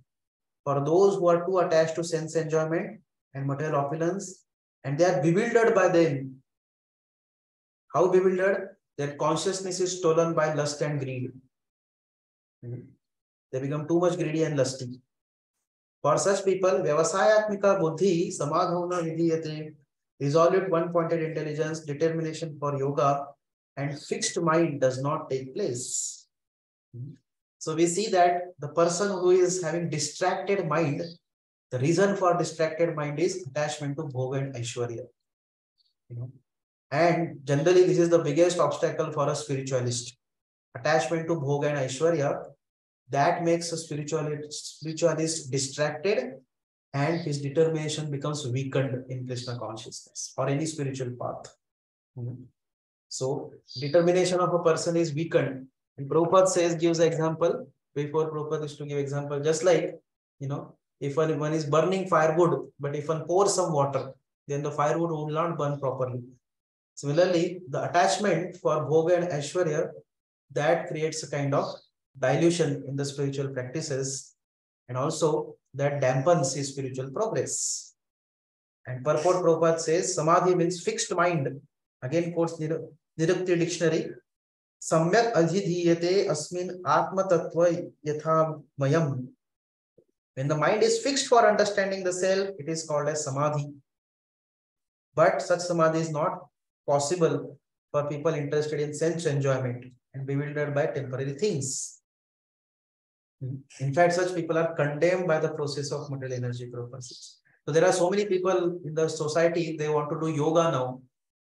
For those who are too attached to sense enjoyment and material opulence, and they are bewildered by them. How bewildered? Their consciousness is stolen by lust and greed. They become too much greedy and lusty. For such people, vyavasayatmika buddhi samadhona vidhiyate, resolute one-pointed intelligence, determination for yoga, and fixed mind does not take place. So we see that the person who is having distracted mind, the reason for distracted mind is attachment to bhoga and aishwarya. And generally, this is the biggest obstacle for a spiritualist. Attachment to bhoga and aishwarya, that makes a spiritualist distracted, and his determination becomes weakened in Krishna consciousness or any spiritual path. So, determination of a person is weakened. And Prabhupada says, gives example. Before Prabhupada is to give example, just like, if one is burning firewood, but if one pours some water, then the firewood will not burn properly. Similarly, the attachment for bhoga and aishwarya, that creates a kind of dilution in the spiritual practices, and also that dampens his spiritual progress. And purport Prabhupada says, samadhi means fixed mind. Again quotes Nirukti dictionary. Samyak adhidhiyate asmin atma tattva yatha mayam. When the mind is fixed for understanding the self, it is called as samadhi. But such samadhi is not possible for people interested in sense enjoyment and bewildered by temporary things. In fact, such people are condemned by the process of material energy purposes. So there are so many people in the society, they want to do yoga now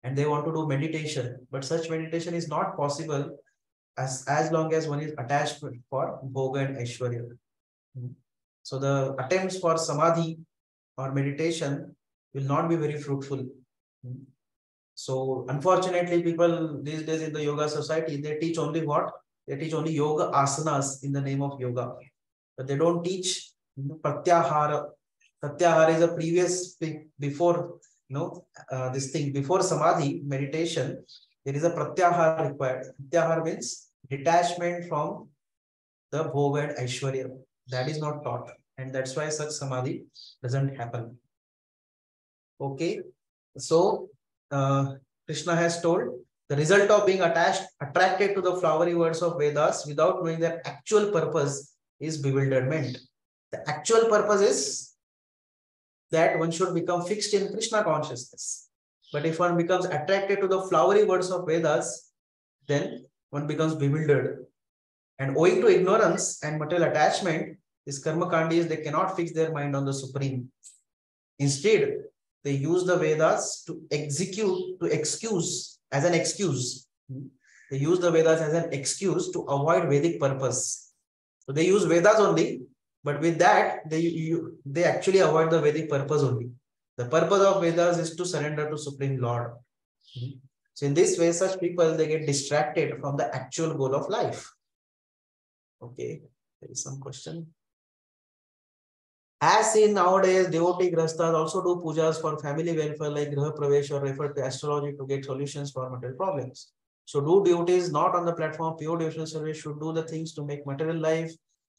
and they want to do meditation, but such meditation is not possible as long as one is attached for bhoga and aishwarya. So the attempts for samadhi or meditation will not be very fruitful. So unfortunately, people these days in the yoga society, they teach only what? They teach only yoga asanas in the name of yoga, but they don't teach pratyahara. Pratyahara is a previous before this thing before samadhi meditation. There is a pratyahara required. Pratyahara means detachment from the bhoga and aishwarya. That is not taught, and that's why such samadhi doesn't happen. Okay, so Krishna has told the result of being attracted to the flowery words of Vedas without knowing their actual purpose is bewilderment. The actual purpose is that one should become fixed in Krishna consciousness. But if one becomes attracted to the flowery words of Vedas, then one becomes bewildered. And owing to ignorance and material attachment, these karma kandis, they cannot fix their mind on the Supreme. Instead, they use the Vedas to excuse as an excuse. They use the Vedas as an excuse to avoid Vedic purpose. So they use Vedas only, but with that, they actually avoid the Vedic purpose only. The purpose of Vedas is to surrender to Supreme Lord. So in this way, such people, they get distracted from the actual goal of life. Okay, there is some question. As seen nowadays, devotee grastas also do pujas for family welfare like Graha Pravesh or refer to astrology to get solutions for material problems. So do devotees not on the platform pure devotional service should do the things to make material life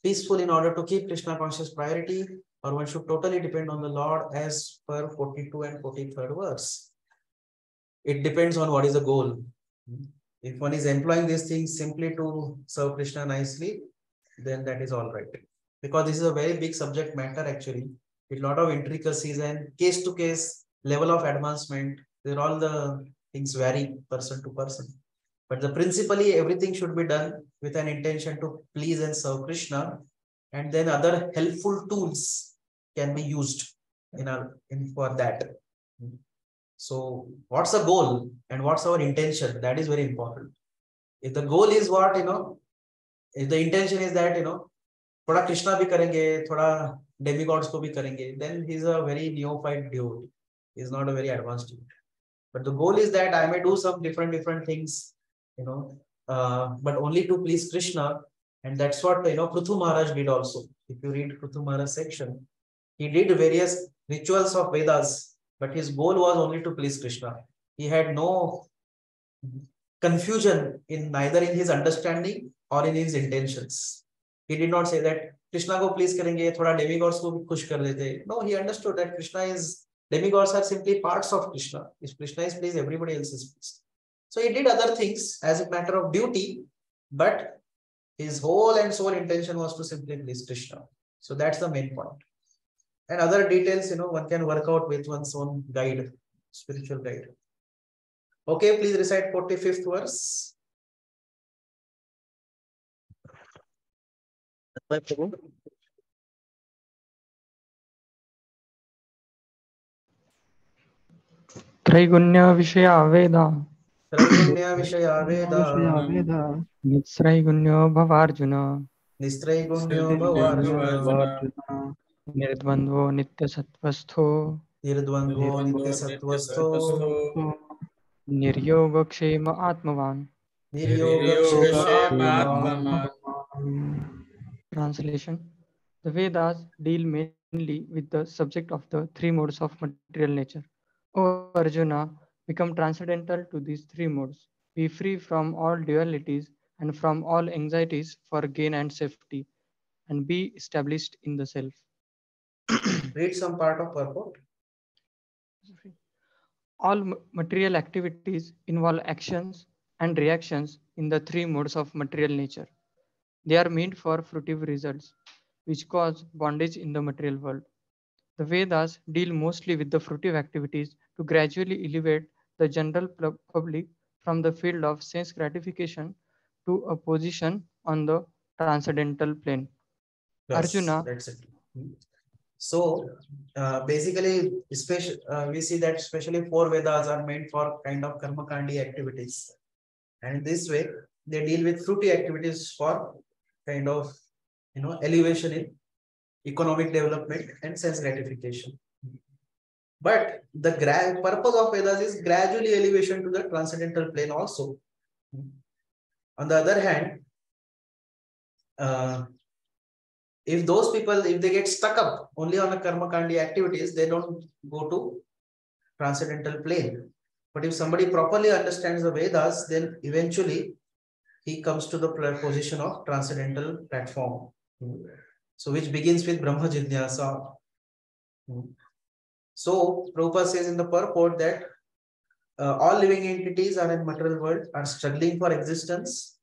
peaceful in order to keep Krishna conscious priority, or one should totally depend on the Lord as per 42 and 43rd verse. It depends on what is the goal. If one is employing these things simply to serve Krishna nicely, then that is all right. Because this is a very big subject matter actually, with a lot of intricacies and case to case level of advancement. There all the things vary person to person. But the principally everything should be done with an intention to please and serve Krishna, and then other helpful tools can be used for that. So what's the goal and what's our intention? That is very important. If the goal is what, if the intention is that, थोड़ा Krishna भी करेंगे, थोड़ा demigods को भी करेंगे, then he's a very neophyte dude. He's not a very advanced dude. But the goal is that I may do some different things, but only to please Krishna. And that's what, Prithu Maharaj did also. If you read Prithu Maharaj section, he did various rituals of Vedas, but his goal was only to please Krishna. He had no confusion in neither in his understanding or in his intentions. He did not say that Krishna को please करेंगे, थोड़ा demigods को भी खुश कर देते. No, he understood that demigods are simply parts of Krishna. If Krishna is pleased, everybody else is pleased. So he did other things as a matter of duty, but his whole and sole intention was to simply please Krishna. So that's the main point. And other details, one can work out with one's own guide, spiritual guide. Okay, please recite 45th verse. My Prabhu. त्रैगुण्य विषया वेदा त्रैगुण्य विषया वेदा निस्त्रैगुण्यो भवार्जुन निस्त्रैगुण्यो भवार्जुन निर्द्वन्द्वो नित्यसत्त्वस्थो निर्द्वन्द्वो नित्यसत्त्वस्थो निर्योगक्षेम आत्मवान् निर्योगक्षेम आत्मवान्. Translation: The Vedas deal mainly with the subject of the three modes of material nature. O Arjuna, become transcendental to these three modes. Be free from all dualities and from all anxieties for gain and safety, and be established in the self. Read some part of purport. All material activities involve actions and reactions in the three modes of material nature. They are meant for fruitive results, which cause bondage in the material world. The Vedas deal mostly with the fruitive activities to gradually elevate the general public from the field of sense gratification to a position on the transcendental plane. Yes, Arjuna. That's it. So basically, we see that especially 4 Vedas are meant for kind of karmakandi activities. And in this way, they deal with fruity activities for kind of, elevation in economic development and sense gratification. But the purpose of Vedas is gradually elevation to the transcendental plane also. On the other hand, if those people, if they get stuck up only on the karma kandi activities, they don't go to transcendental plane. But if somebody properly understands the Vedas, then eventually he comes to the position of transcendental platform. So which begins with Brahma Jidyasa. So Prabhupada says in the purport that all living entities are in material world are struggling for existence,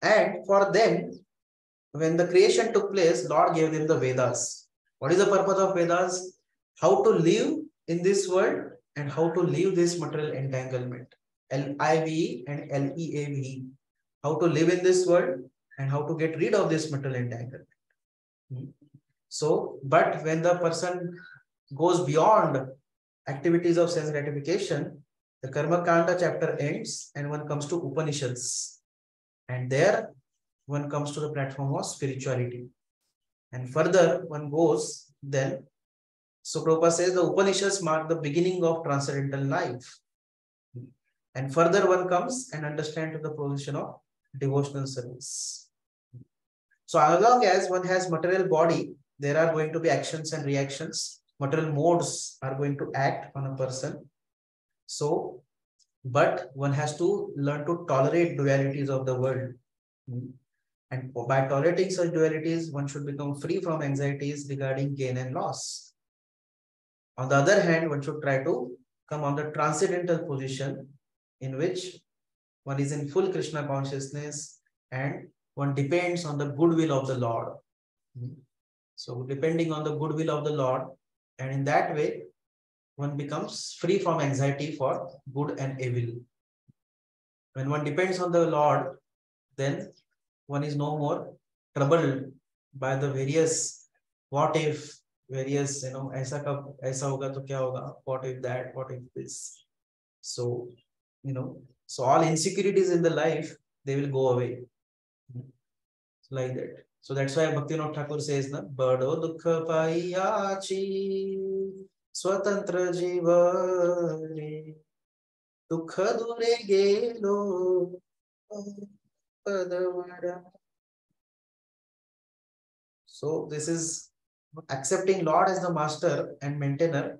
and for them, when the creation took place, Lord gave them the Vedas. What is the purpose of Vedas? How to live in this world and how to leave this material entanglement. L-I-V-E and L-E-A-V-E. How to live in this world and how to get rid of this material entanglement. So, but when the person goes beyond activities of sense gratification, the Karma Kanda chapter ends and one comes to Upanishads. And there one comes to the platform of spirituality. And further one goes, then, so Prabhupada says the Upanishads mark the beginning of transcendental life. And further one comes and understand to the position of devotional service. So as long as one has material body, there are going to be actions and reactions. Material modes are going to act on a person. So, but one has to learn to tolerate dualities of the world. And by tolerating such dualities, one should become free from anxieties regarding gain and loss. On the other hand, one should try to come on the transcendental position in which one is in full Krishna consciousness and one depends on the goodwill of the Lord. So depending on the goodwill of the Lord, and in that way, one becomes free from anxiety for good and evil. When one depends on the Lord, then one is no more troubled by the various what if, various, aisa hoga to kya hoga, what if that, what if this. So, so all insecurities in the life, they will go away. Like that. So that's why Bhaktivinoda Thakur says, na, Bado dukha paiyachi swatantra jivane dukha dure gelo padavada. So this is accepting Lord as the master and maintainer.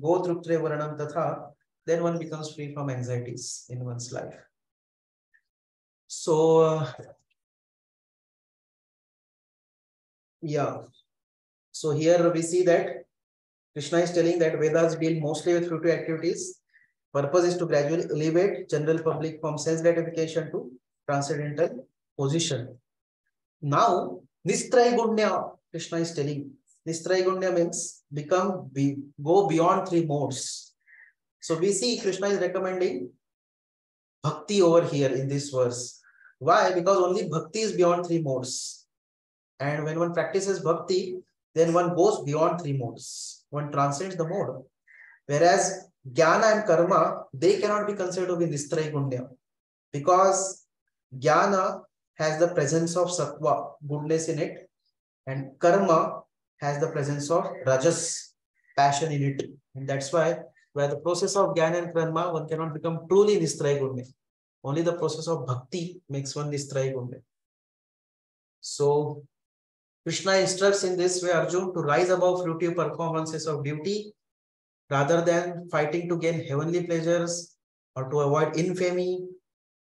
Go through Varanam Tatha, then one becomes free from anxieties in one's life. So, yeah. So here we see that Krishna is telling that Vedas deal mostly with fruitive activities. Purpose is to gradually elevate general public from sense gratification to transcendental position. Now, Nistraigunya, Krishna is telling. Nistraigunya means go beyond three modes. So we see Krishna is recommending Bhakti over here in this verse. Why? Because only Bhakti is beyond three modes. And when one practices Bhakti, then one goes beyond three modes. One transcends the mode. Whereas Jnana and Karma, they cannot be considered to be Nistraigunya. Because Jnana has the presence of Sattva, goodness in it. And Karma has the presence of Rajas, passion in it. And that's why the process of Jnana and Karma, one cannot become truly Nistraigunya. Only the process of Bhakti makes one Nistraigunya. So, Krishna instructs in this way Arjun to rise above fruitive performances of duty rather than fighting to gain heavenly pleasures or to avoid infamy.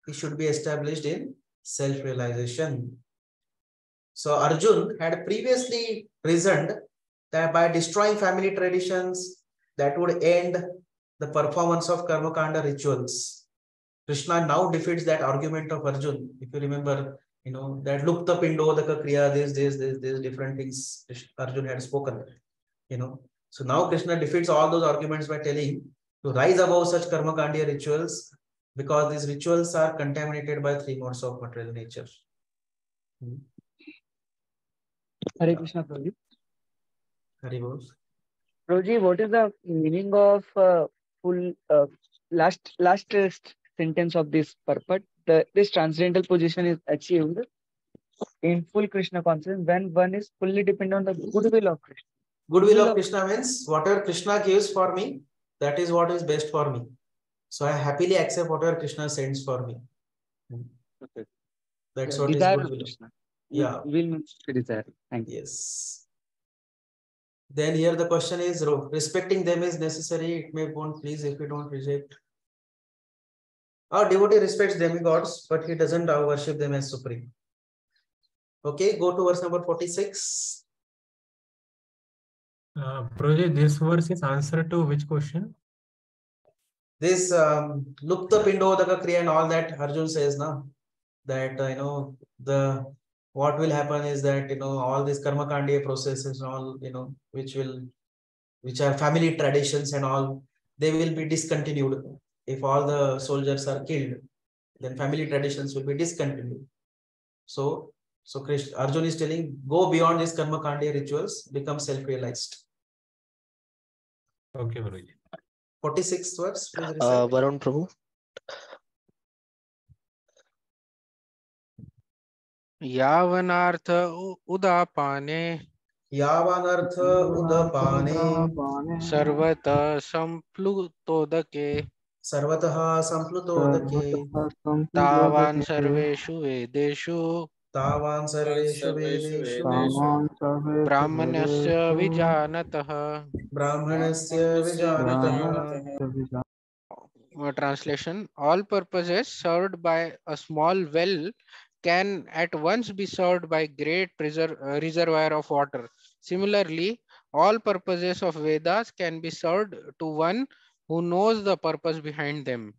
He should be established in self-realization. So Arjun had previously reasoned that by destroying family traditions that would end the performance of karma kanda rituals. Krishna now defeats that argument of Arjun. If you remember, that lupta pindodaka kriya, this different things Arjun had spoken. So now Krishna defeats all those arguments by telling to rise above such karma kandiya rituals because these rituals are contaminated by three modes of material nature. Hare Krishna, Prabhuji. Hare Bol. Prabhuji, what is the meaning of full last sentence of this purport? This transcendental position is achieved in full Krishna consciousness when one is fully dependent on the goodwill of Krishna. Goodwill of Krishna means whatever Krishna gives for me, that is what is best for me. So I happily accept whatever Krishna sends for me. Okay. That's what is goodwill. Krishna. Yeah. Will means desire. Thank you. Yes. Then here the question is, respecting them is necessary. It may won't please if we don't reject. Our devotee respects demigods, but he doesn't worship them as supreme. Okay, go to verse number 46. Prabhuji, this verse is answer to which question? This Lupta Pindodaka Kriya and all that Arjun says now that what will happen is that all these karma kandiya processes and all which are family traditions and all, they will be discontinued. If all the soldiers are killed, then family traditions will be discontinued. So Arjun is telling, go beyond these karma kandiya rituals, become self-realized. Okay, Guruji. 46th verse, please recite. Varun Prabhu. यावनार्थ उदापाने यावानर्थ उदपाने सर्वतः संप्लुतोदके सर्वतः संप्लुतोदके तावान् सर्वेषु वेदेषु तावान् सर्वेषु वेदेषु ब्राह्मणस्य विजानतः. ब्राह्मणस्य विजानतः. Translation: all purposes served by a small well can at once be served by great reservoir of water. Similarly, all purposes of Vedas can be served to one who knows the purpose behind them.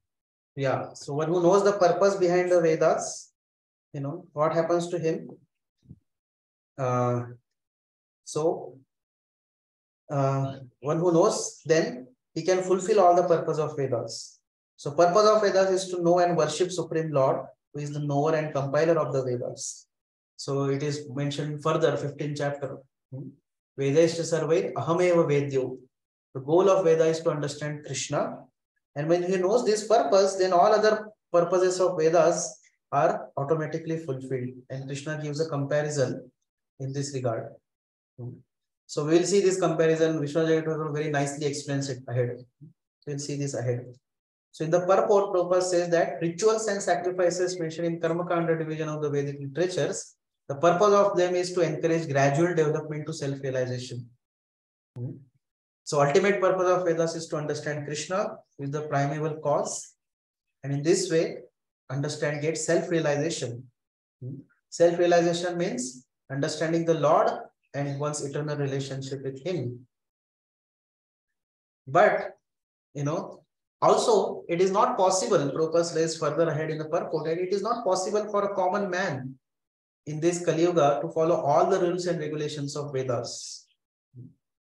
Yeah, so one who knows the purpose behind the Vedas, what happens to him? One who knows, then he can fulfill all the purpose of Vedas. So purpose of Vedas is to know and worship Supreme Lord, who is the knower and compiler of the Vedas. So it is mentioned further, 15th chapter. Vedeshta sarve ahameva vedyo. The goal of Veda is to understand Krishna. And when he knows this purpose, then all other purposes of Vedas are automatically fulfilled. And Krishna gives a comparison in this regard. So we will see this comparison. Vishnu very nicely explains it ahead. We'll see this ahead. So in the purport, Prabhupada says that rituals and sacrifices mentioned in Karma Kanda division of the Vedic literatures, the purpose of them is to encourage gradual development to self-realization. So ultimate purpose of Vedas is to understand Krishna, who is the primeval cause, and in this way, get self-realization. Self-realization means understanding the Lord and one's eternal relationship with Him. But, also it is not possible, Prabhupada says further ahead in the purport, that it is not possible for a common man in this Kali Yuga to follow all the rules and regulations of Vedas.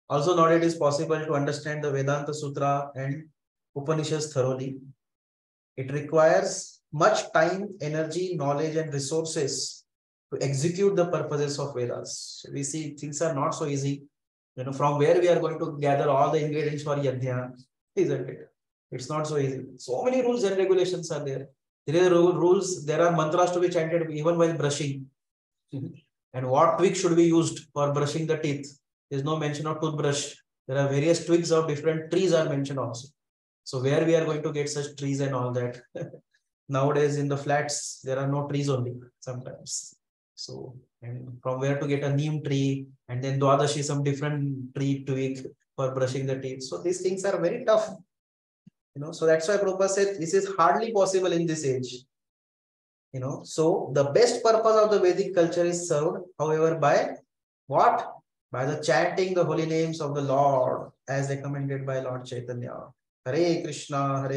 Also, not it is possible to understand the Vedanta Sutra and Upanishads thoroughly. It requires much time, energy, knowledge, and resources to execute the purposes of Vedas. So we see things are not so easy. From where we are going to gather all the ingredients for Yajna, isn't it? It's not so easy. So many rules and regulations are there. There are rules, there are mantras to be chanted even while brushing. And what twig should be used for brushing the teeth? There's no mention of toothbrush. There are various twigs of different trees are mentioned also. So where we are going to get such trees and all that? Nowadays in the flats, there are no trees only sometimes. So, and from where to get a neem tree and then Dwadashi, some different tree twig for brushing the teeth. So these things are very tough. So that's why Prabhupada said this is hardly possible in this age. So the best purpose of the Vedic culture is served, however, by what? By the chanting the holy names of the Lord as recommended by Lord Chaitanya. Hare Krishna,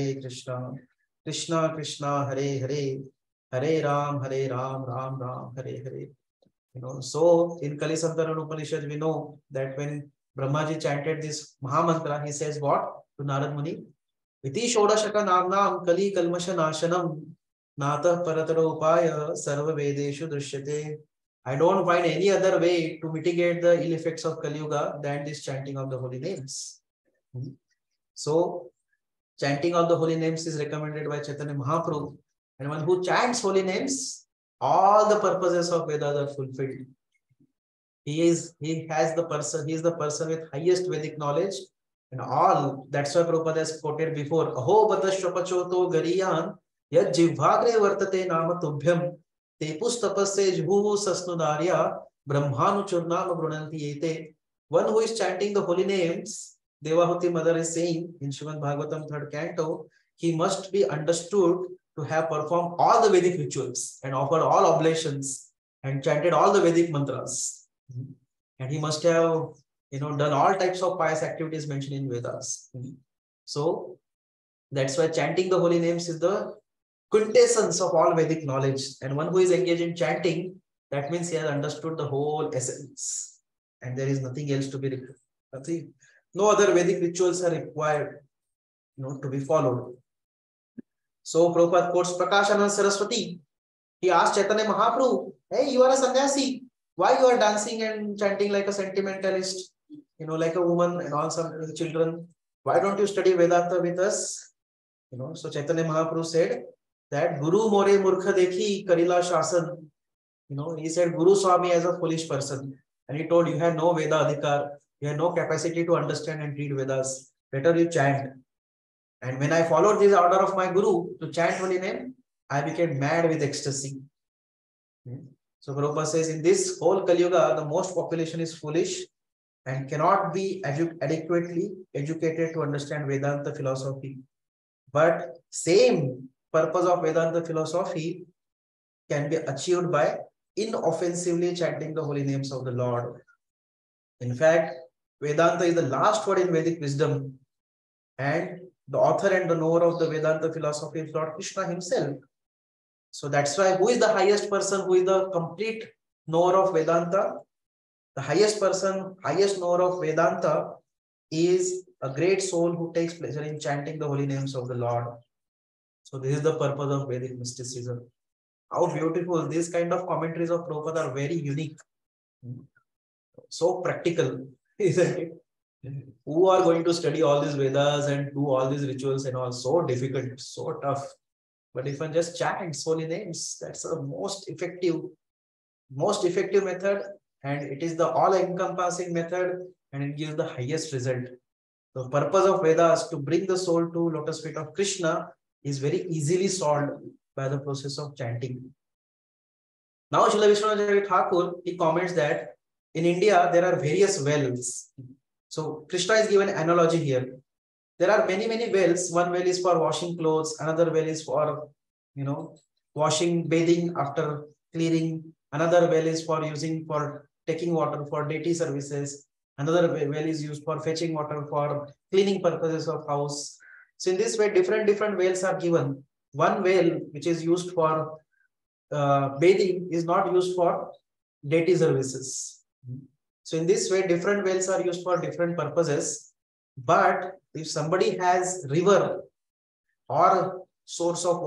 Krishna Krishna, Hare Hare, Hare Ram, Ram Ram, Hare Hare. So in Kali Santaran Upanishad, we know that when Brahmaji chanted this Mahamantra, he says what to Narad Muni? Iti Shodashaka Namnam Kali Kalmasha Nashanam Nata Paratara Upaya Sarva Vedeshu Drishyate. I don't find any other way to mitigate the ill effects of Kali Yuga than this chanting of the holy names. So, chanting of the holy names is recommended by Chaitanya Mahaprabhu. And one who chants holy names, all the purposes of Vedas are fulfilled. He is the person with highest Vedic knowledge and all. That's why Prabhupada has quoted before. Aho batashvapachoto gariyan yad jivhagre vartate nama tubhyam tepus tapasse jhuvu sasnudarya brahmanu churnam brunanti yete. One who is chanting the holy names, Devahuti mother is saying in Srimad Bhagavatam 3rd canto, he must be understood to have performed all the Vedic rituals and offered all oblations and chanted all the Vedic mantras. And he must have done all types of pious activities mentioned in Vedas. So that's why chanting the holy names is the quintessence of all Vedic knowledge. And one who is engaged in chanting, that means he has understood the whole essence. And there is nothing else to be required. No other Vedic rituals are required to be followed. So Prabhupada quotes Prakashananda Saraswati. He asked Chaitanya Mahaprabhu, hey, you are a sannyasi. Why you are dancing and chanting like a sentimentalist, like a woman and all some children? Why don't you study Vedanta with us? So Chaitanya Mahaprabhu said that Guru More Murkha Dekhi Karila Shasan. He said Guru saw me as a foolish person, and he told, you have no Veda Adhikar, you have no capacity to understand and read Vedas. Better you chant. And when I followed this order of my Guru to chant holy name, I became mad with ecstasy. So Prabhupada says, in this whole Kali Yuga, the most population is foolish and cannot be adequately educated to understand Vedanta philosophy. But same purpose of Vedanta philosophy can be achieved by inoffensively chanting the holy names of the Lord. In fact, Vedanta is the last word in Vedic wisdom, and the author and the knower of the Vedanta philosophy is Lord Krishna himself. So that's why, who is the highest person, who is the complete knower of Vedanta? The highest person, highest knower of Vedanta is a great soul who takes pleasure in chanting the holy names of the Lord. So this is the purpose of Vedic mysticism. How beautiful. These kind of commentaries of Prabhupada are very unique. So practical, isn't it? Who are going to study all these Vedas and do all these rituals and all? So difficult, so tough. But if one just chants holy names, that's the most effective method, and it is the all-encompassing method, and it gives the highest result. The purpose of Vedas to bring the soul to lotus feet of Krishna is very easily solved by the process of chanting. Now, Srila Vishwanath Thakur, he comments that in India there are various wells. So Krishna is given analogy here. There are many wells. One well is for washing clothes. Another well is for, washing, bathing after clearing. Another well is for using for taking water for deity services. Another well is used for fetching water for cleaning purposes of house. So in this way, different wells are given. One well which is used for bathing is not used for deity services. So in this way, different wells are used for different purposes. But if somebody has river or other source of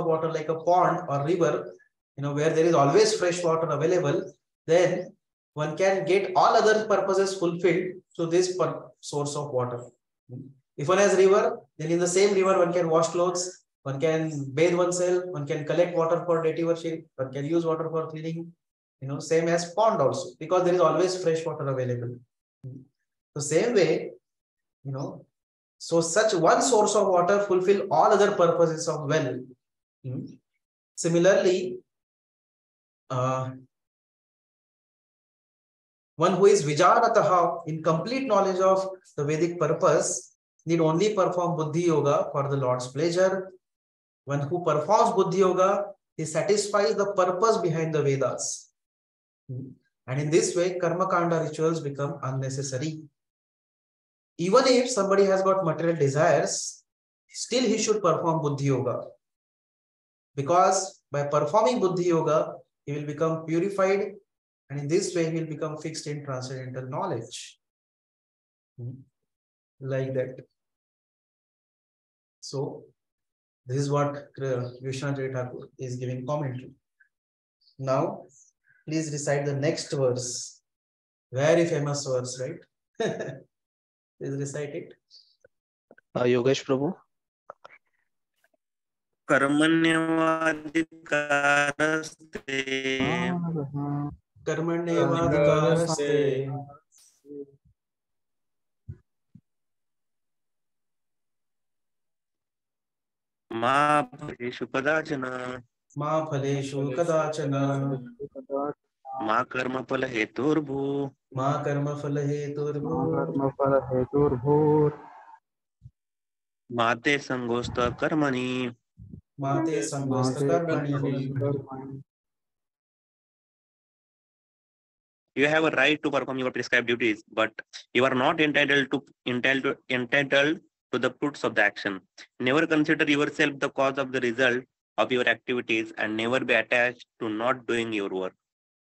water like a pond or river, where there is always fresh water available, then one can get all other purposes fulfilled through this source of water. If one has river, then in the same river one can wash clothes, one can bathe oneself, one can collect water for deity worship, one can use water for cleaning, same as pond also, because there is always fresh water available. The same way, so such one source of water fulfill all other purposes of well. Similarly, one who is Vijarataha, in complete knowledge of the Vedic purpose, need only perform Buddhi Yoga for the Lord's pleasure. One who performs Buddhi Yoga, he satisfies the purpose behind the Vedas. And in this way, Karma Kanda rituals become unnecessary. Even if somebody has got material desires, still he should perform Buddhi Yoga. Because by performing Buddhi Yoga, he will become purified, and in this way he will become fixed in transcendental knowledge. Like that. So, this is what Vishwanath Thakur is giving commentary. Now, please recite the next verse. Very famous verse, right? Please recite it. Yogesh Prabhu. Karmanyevadhikaraste. Ma phalishu kadachana. Ma phaleshu kadachana. Ma karma phala heturbhu. Ma karma phala heturbhu. Mate sangosta karmani. Mate sangosta karmani. You have a right to perform your prescribed duties, but you are not entitled to the fruits of the action. Never consider yourself the cause of the result of your activities, and never be attached to not doing your work,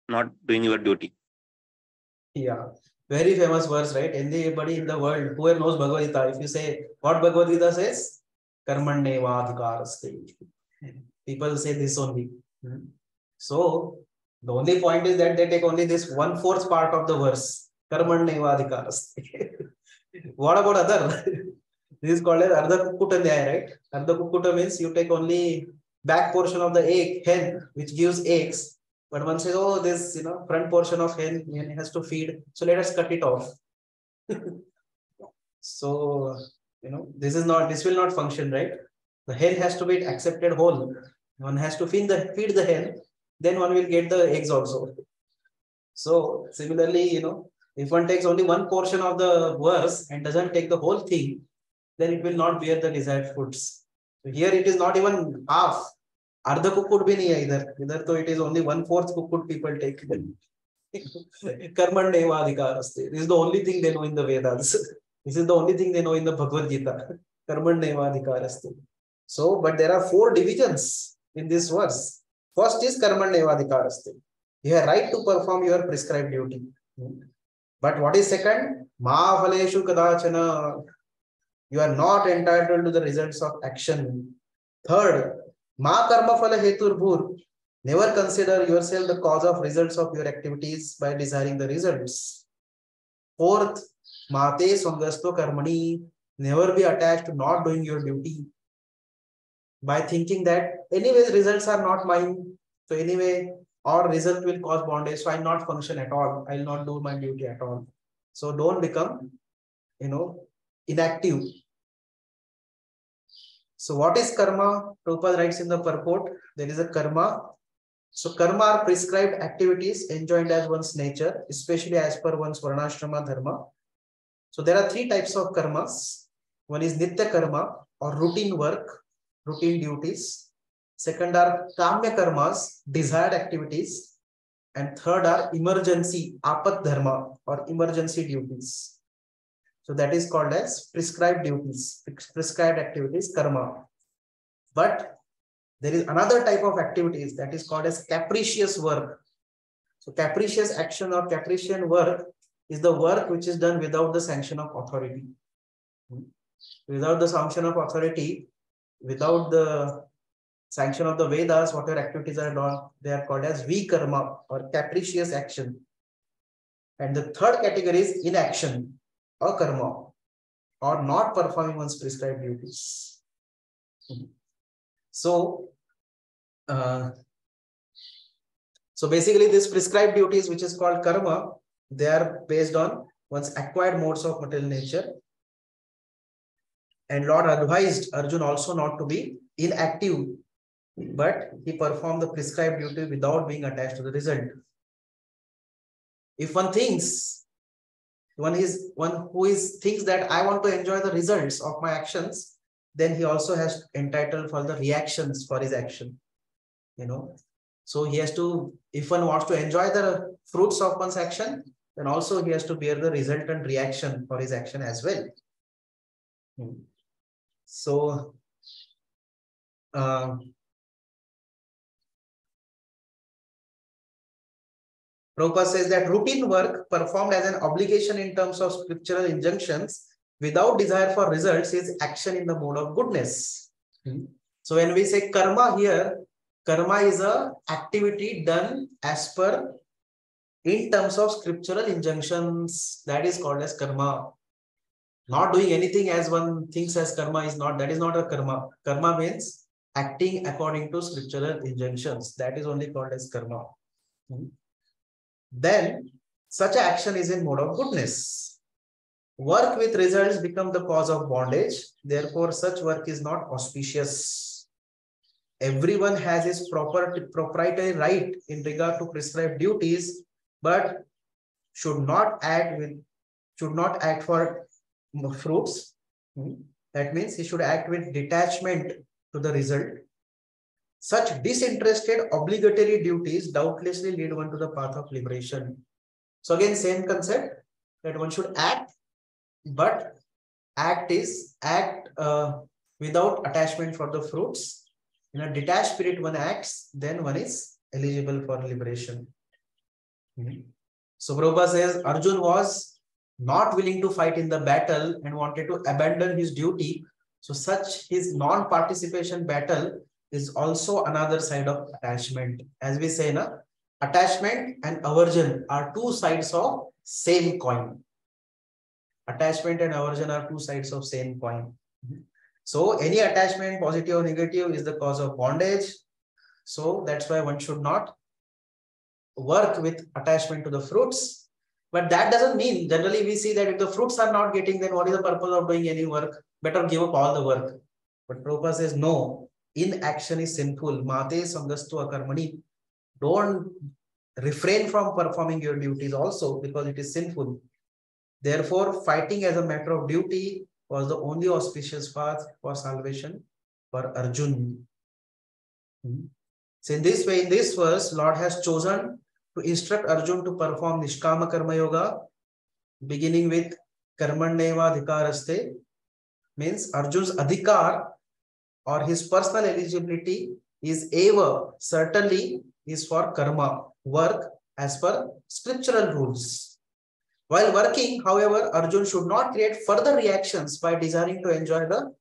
not doing your duty. Yeah, very famous verse, right? Anybody in the world who knows Bhagavad Gita, if you say what Bhagavad Gita says, Karmanyevadhikaraste. People say this only. So the only point is that they take only this 1/4 part of the verse. Karmanyevadhikaraste. What about other? This is called as Ardha Kukkuta Nyaya, right? Ardha Kukkuta means you take only back portion of the egg, hen, which gives eggs, But one says, oh, this front portion of hen has to feed, so let us cut it off. So this will not function, right? The hen has to be accepted whole. One has to feed the hen, then one will get the eggs also. So similarly, if one takes only one portion of the verse and doesn't take the whole thing, then it will not bear the desired fruits. So here it is not even half. Ardha cooked bhi nahi hai either. So it is only 1/4 cooked people take. Karmanyeva adhikaraste. This is the only thing they know in the Vedas. This is the only thing they know in the Bhagavad Gita. Karmanyeva adhikaraste. So, but there are 4 divisions in this verse. First is Karmanyeva adhikaraste. You have right to perform your prescribed duty. But what is second? Ma phaleshu kadachana. You are not entitled to the results of action. Third, ma karma phala hetur bhur. Never consider yourself the cause of results of your activities by desiring the results. Fourth, mate swangasto karmani. Never be attached to not doing your duty by thinking that anyways results are not mine. So anyway, or result will cause bondage. So I'll not function at all. I'll not do my duty at all. So don't become, inactive. So what is karma? Prabhupada writes in the purport, there is a karma. So karma are prescribed activities enjoined as one's nature, especially as per one's varnashrama dharma. So there are 3 types of karmas. One is nitya karma or routine work, routine duties. Second are kamya karmas, desired activities. And third are emergency, apat dharma or emergency duties. So that is called as prescribed duties, prescribed activities, karma. But there is another type of activities that is called as capricious work. So capricious action or capricious work is the work which is done without the sanction of authority. Without the sanction of authority, without the sanction of the Vedas, whatever activities are done, they are called as vikarma or capricious action. And the third category is inaction or karma, or not performing one's prescribed duties. So basically these prescribed duties, which is called karma, they are based on one's acquired modes of material nature. And Lord advised Arjun also not to be inactive, but he performed the prescribed duty without being attached to the result. If one thinks, one who thinks that I want to enjoy the results of my actions, then he also has entitled for the reactions for his action. So he has to, if one wants to enjoy the fruits of one's action, then also he has to bear the resultant reaction for his action as well. So Prabhupada says that routine work performed as an obligation in terms of scriptural injunctions without desire for results is action in the mode of goodness. So when we say karma here, karma is a activity done as per in terms of scriptural injunctions. That is called as karma. Not doing anything as one thinks as karma is not, that is not a karma. Karma means acting according to scriptural injunctions. That is only called as karma. Then such action is in mode of goodness. Work with results become the cause of bondage. Therefore, such work is not auspicious. Everyone has his proprietary right in regard to prescribed duties, but should not act for fruits. That means he should act with detachment to the result. Such disinterested obligatory duties doubtlessly lead one to the path of liberation. So again, same concept that one should act, but act without attachment for the fruits. In a detached spirit, one acts, then one is eligible for liberation. So Prabhupada says Arjun was not willing to fight in the battle and wanted to abandon his duty. So such his non-participation battle is also another side of attachment. As we say, attachment and aversion are 2 sides of same coin. Attachment and aversion are 2 sides of same coin. So any attachment, positive or negative, is the cause of bondage. So that's why one should not work with attachment to the fruits. But that doesn't mean, generally we see that if the fruits are not getting, then what is the purpose of doing any work? Better give up all the work. But Prabhupada says, no, inaction is sinful. Mate sangastu akarmani. Don't refrain from performing your duties also because it is sinful. Therefore, fighting as a matter of duty was the only auspicious path for salvation for Arjun. So in this way, in this verse, Lord has chosen to instruct Arjun to perform Nishkama Karma Yoga, beginning with Karmanyeva Adhikaraste, means Arjun's adhikar or his personal eligibility is ever, certainly is for karma, work as per scriptural rules. While working, however, Arjun should not create further reactions by desiring to enjoy the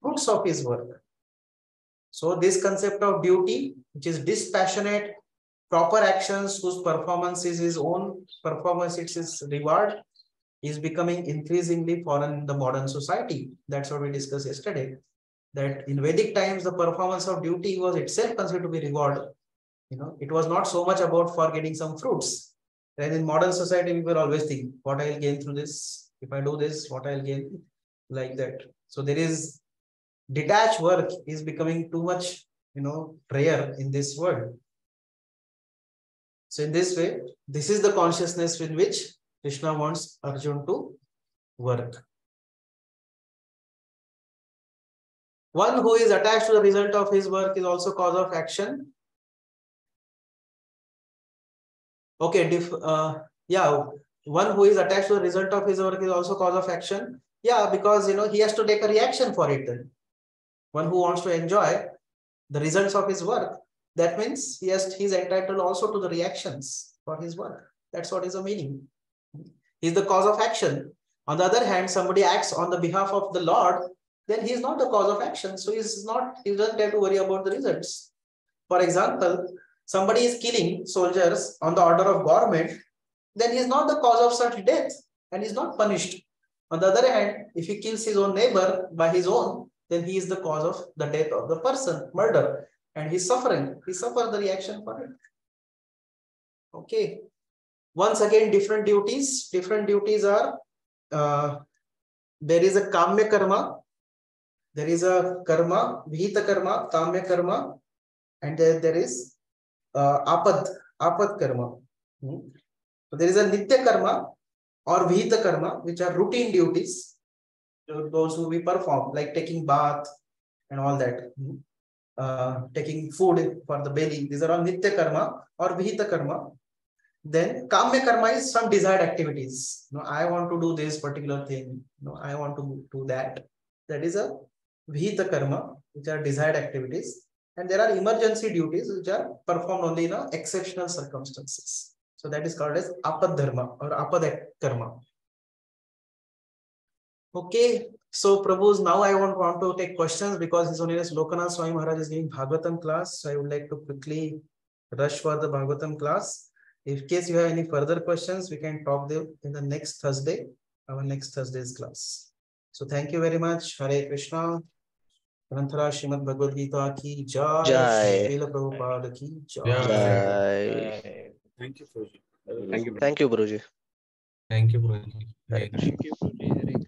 fruits of his work. So this concept of duty, which is dispassionate, proper actions whose performance is his own performance, it's his reward, is becoming increasingly foreign in the modern society. That's what we discussed yesterday. That in Vedic times, the performance of duty was itself considered to be reward. It was not so much about for getting some fruits. And in modern society, we were always thinking, what I'll gain through this? If I do this, what I'll gain? Like that. So there is detached work is becoming too much, rare in this world. So in this way, this is the consciousness in which Krishna wants Arjun to work. One who is attached to the result of his work is also cause of action. Okay, one who is attached to the result of his work is also cause of action. Yeah, because he has to take a reaction for it then. One who wants to enjoy the results of his work, that means he's entitled also to the reactions for his work. That's what is the meaning. He's the cause of action. On the other hand, somebody acts on the behalf of the Lord, then he is not the cause of action. So he doesn't have to worry about the results. For example, somebody is killing soldiers on the order of government, then he is not the cause of such death and is not punished. On the other hand, if he kills his own neighbor by his own, then he is the cause of the death of the person, murder, and he's suffering. He suffers the reaction for it. Okay. Once again, different duties. Different duties are, there is a kamya karma, there is a karma, vihita karma, kamya karma, and there is apad karma. So there is a nitya karma or vihita karma, which are routine duties, those who we perform, like taking bath and all that, taking food for the belly. These are all nitya karma or vihita karma. Then kamya karma is some desired activities. I want to do this particular thing. I want to do that. That is a vihita karma, which are desired activities. And there are emergency duties which are performed only in exceptional circumstances. So that is called as apad dharma or apad karma. Okay, so Prabhus, now I want to take questions because His Holiness Lokanath Swami Maharaj is giving Bhagavatam class. So I would like to quickly rush for the Bhagavatam class. In case you have any further questions, we can talk them in the next Thursday, our next Thursday's class. So thank you very much. Hare Krishna. Granthara Srimad Bhagavad Gita ki jai. Jai. Srila Prabhupada ki jai. Jai. Thank you, Prabhuji. Thank you, Guruji. Thank you, Prabhuji. Hare Krishna. Thank you, Prabhuji. Hare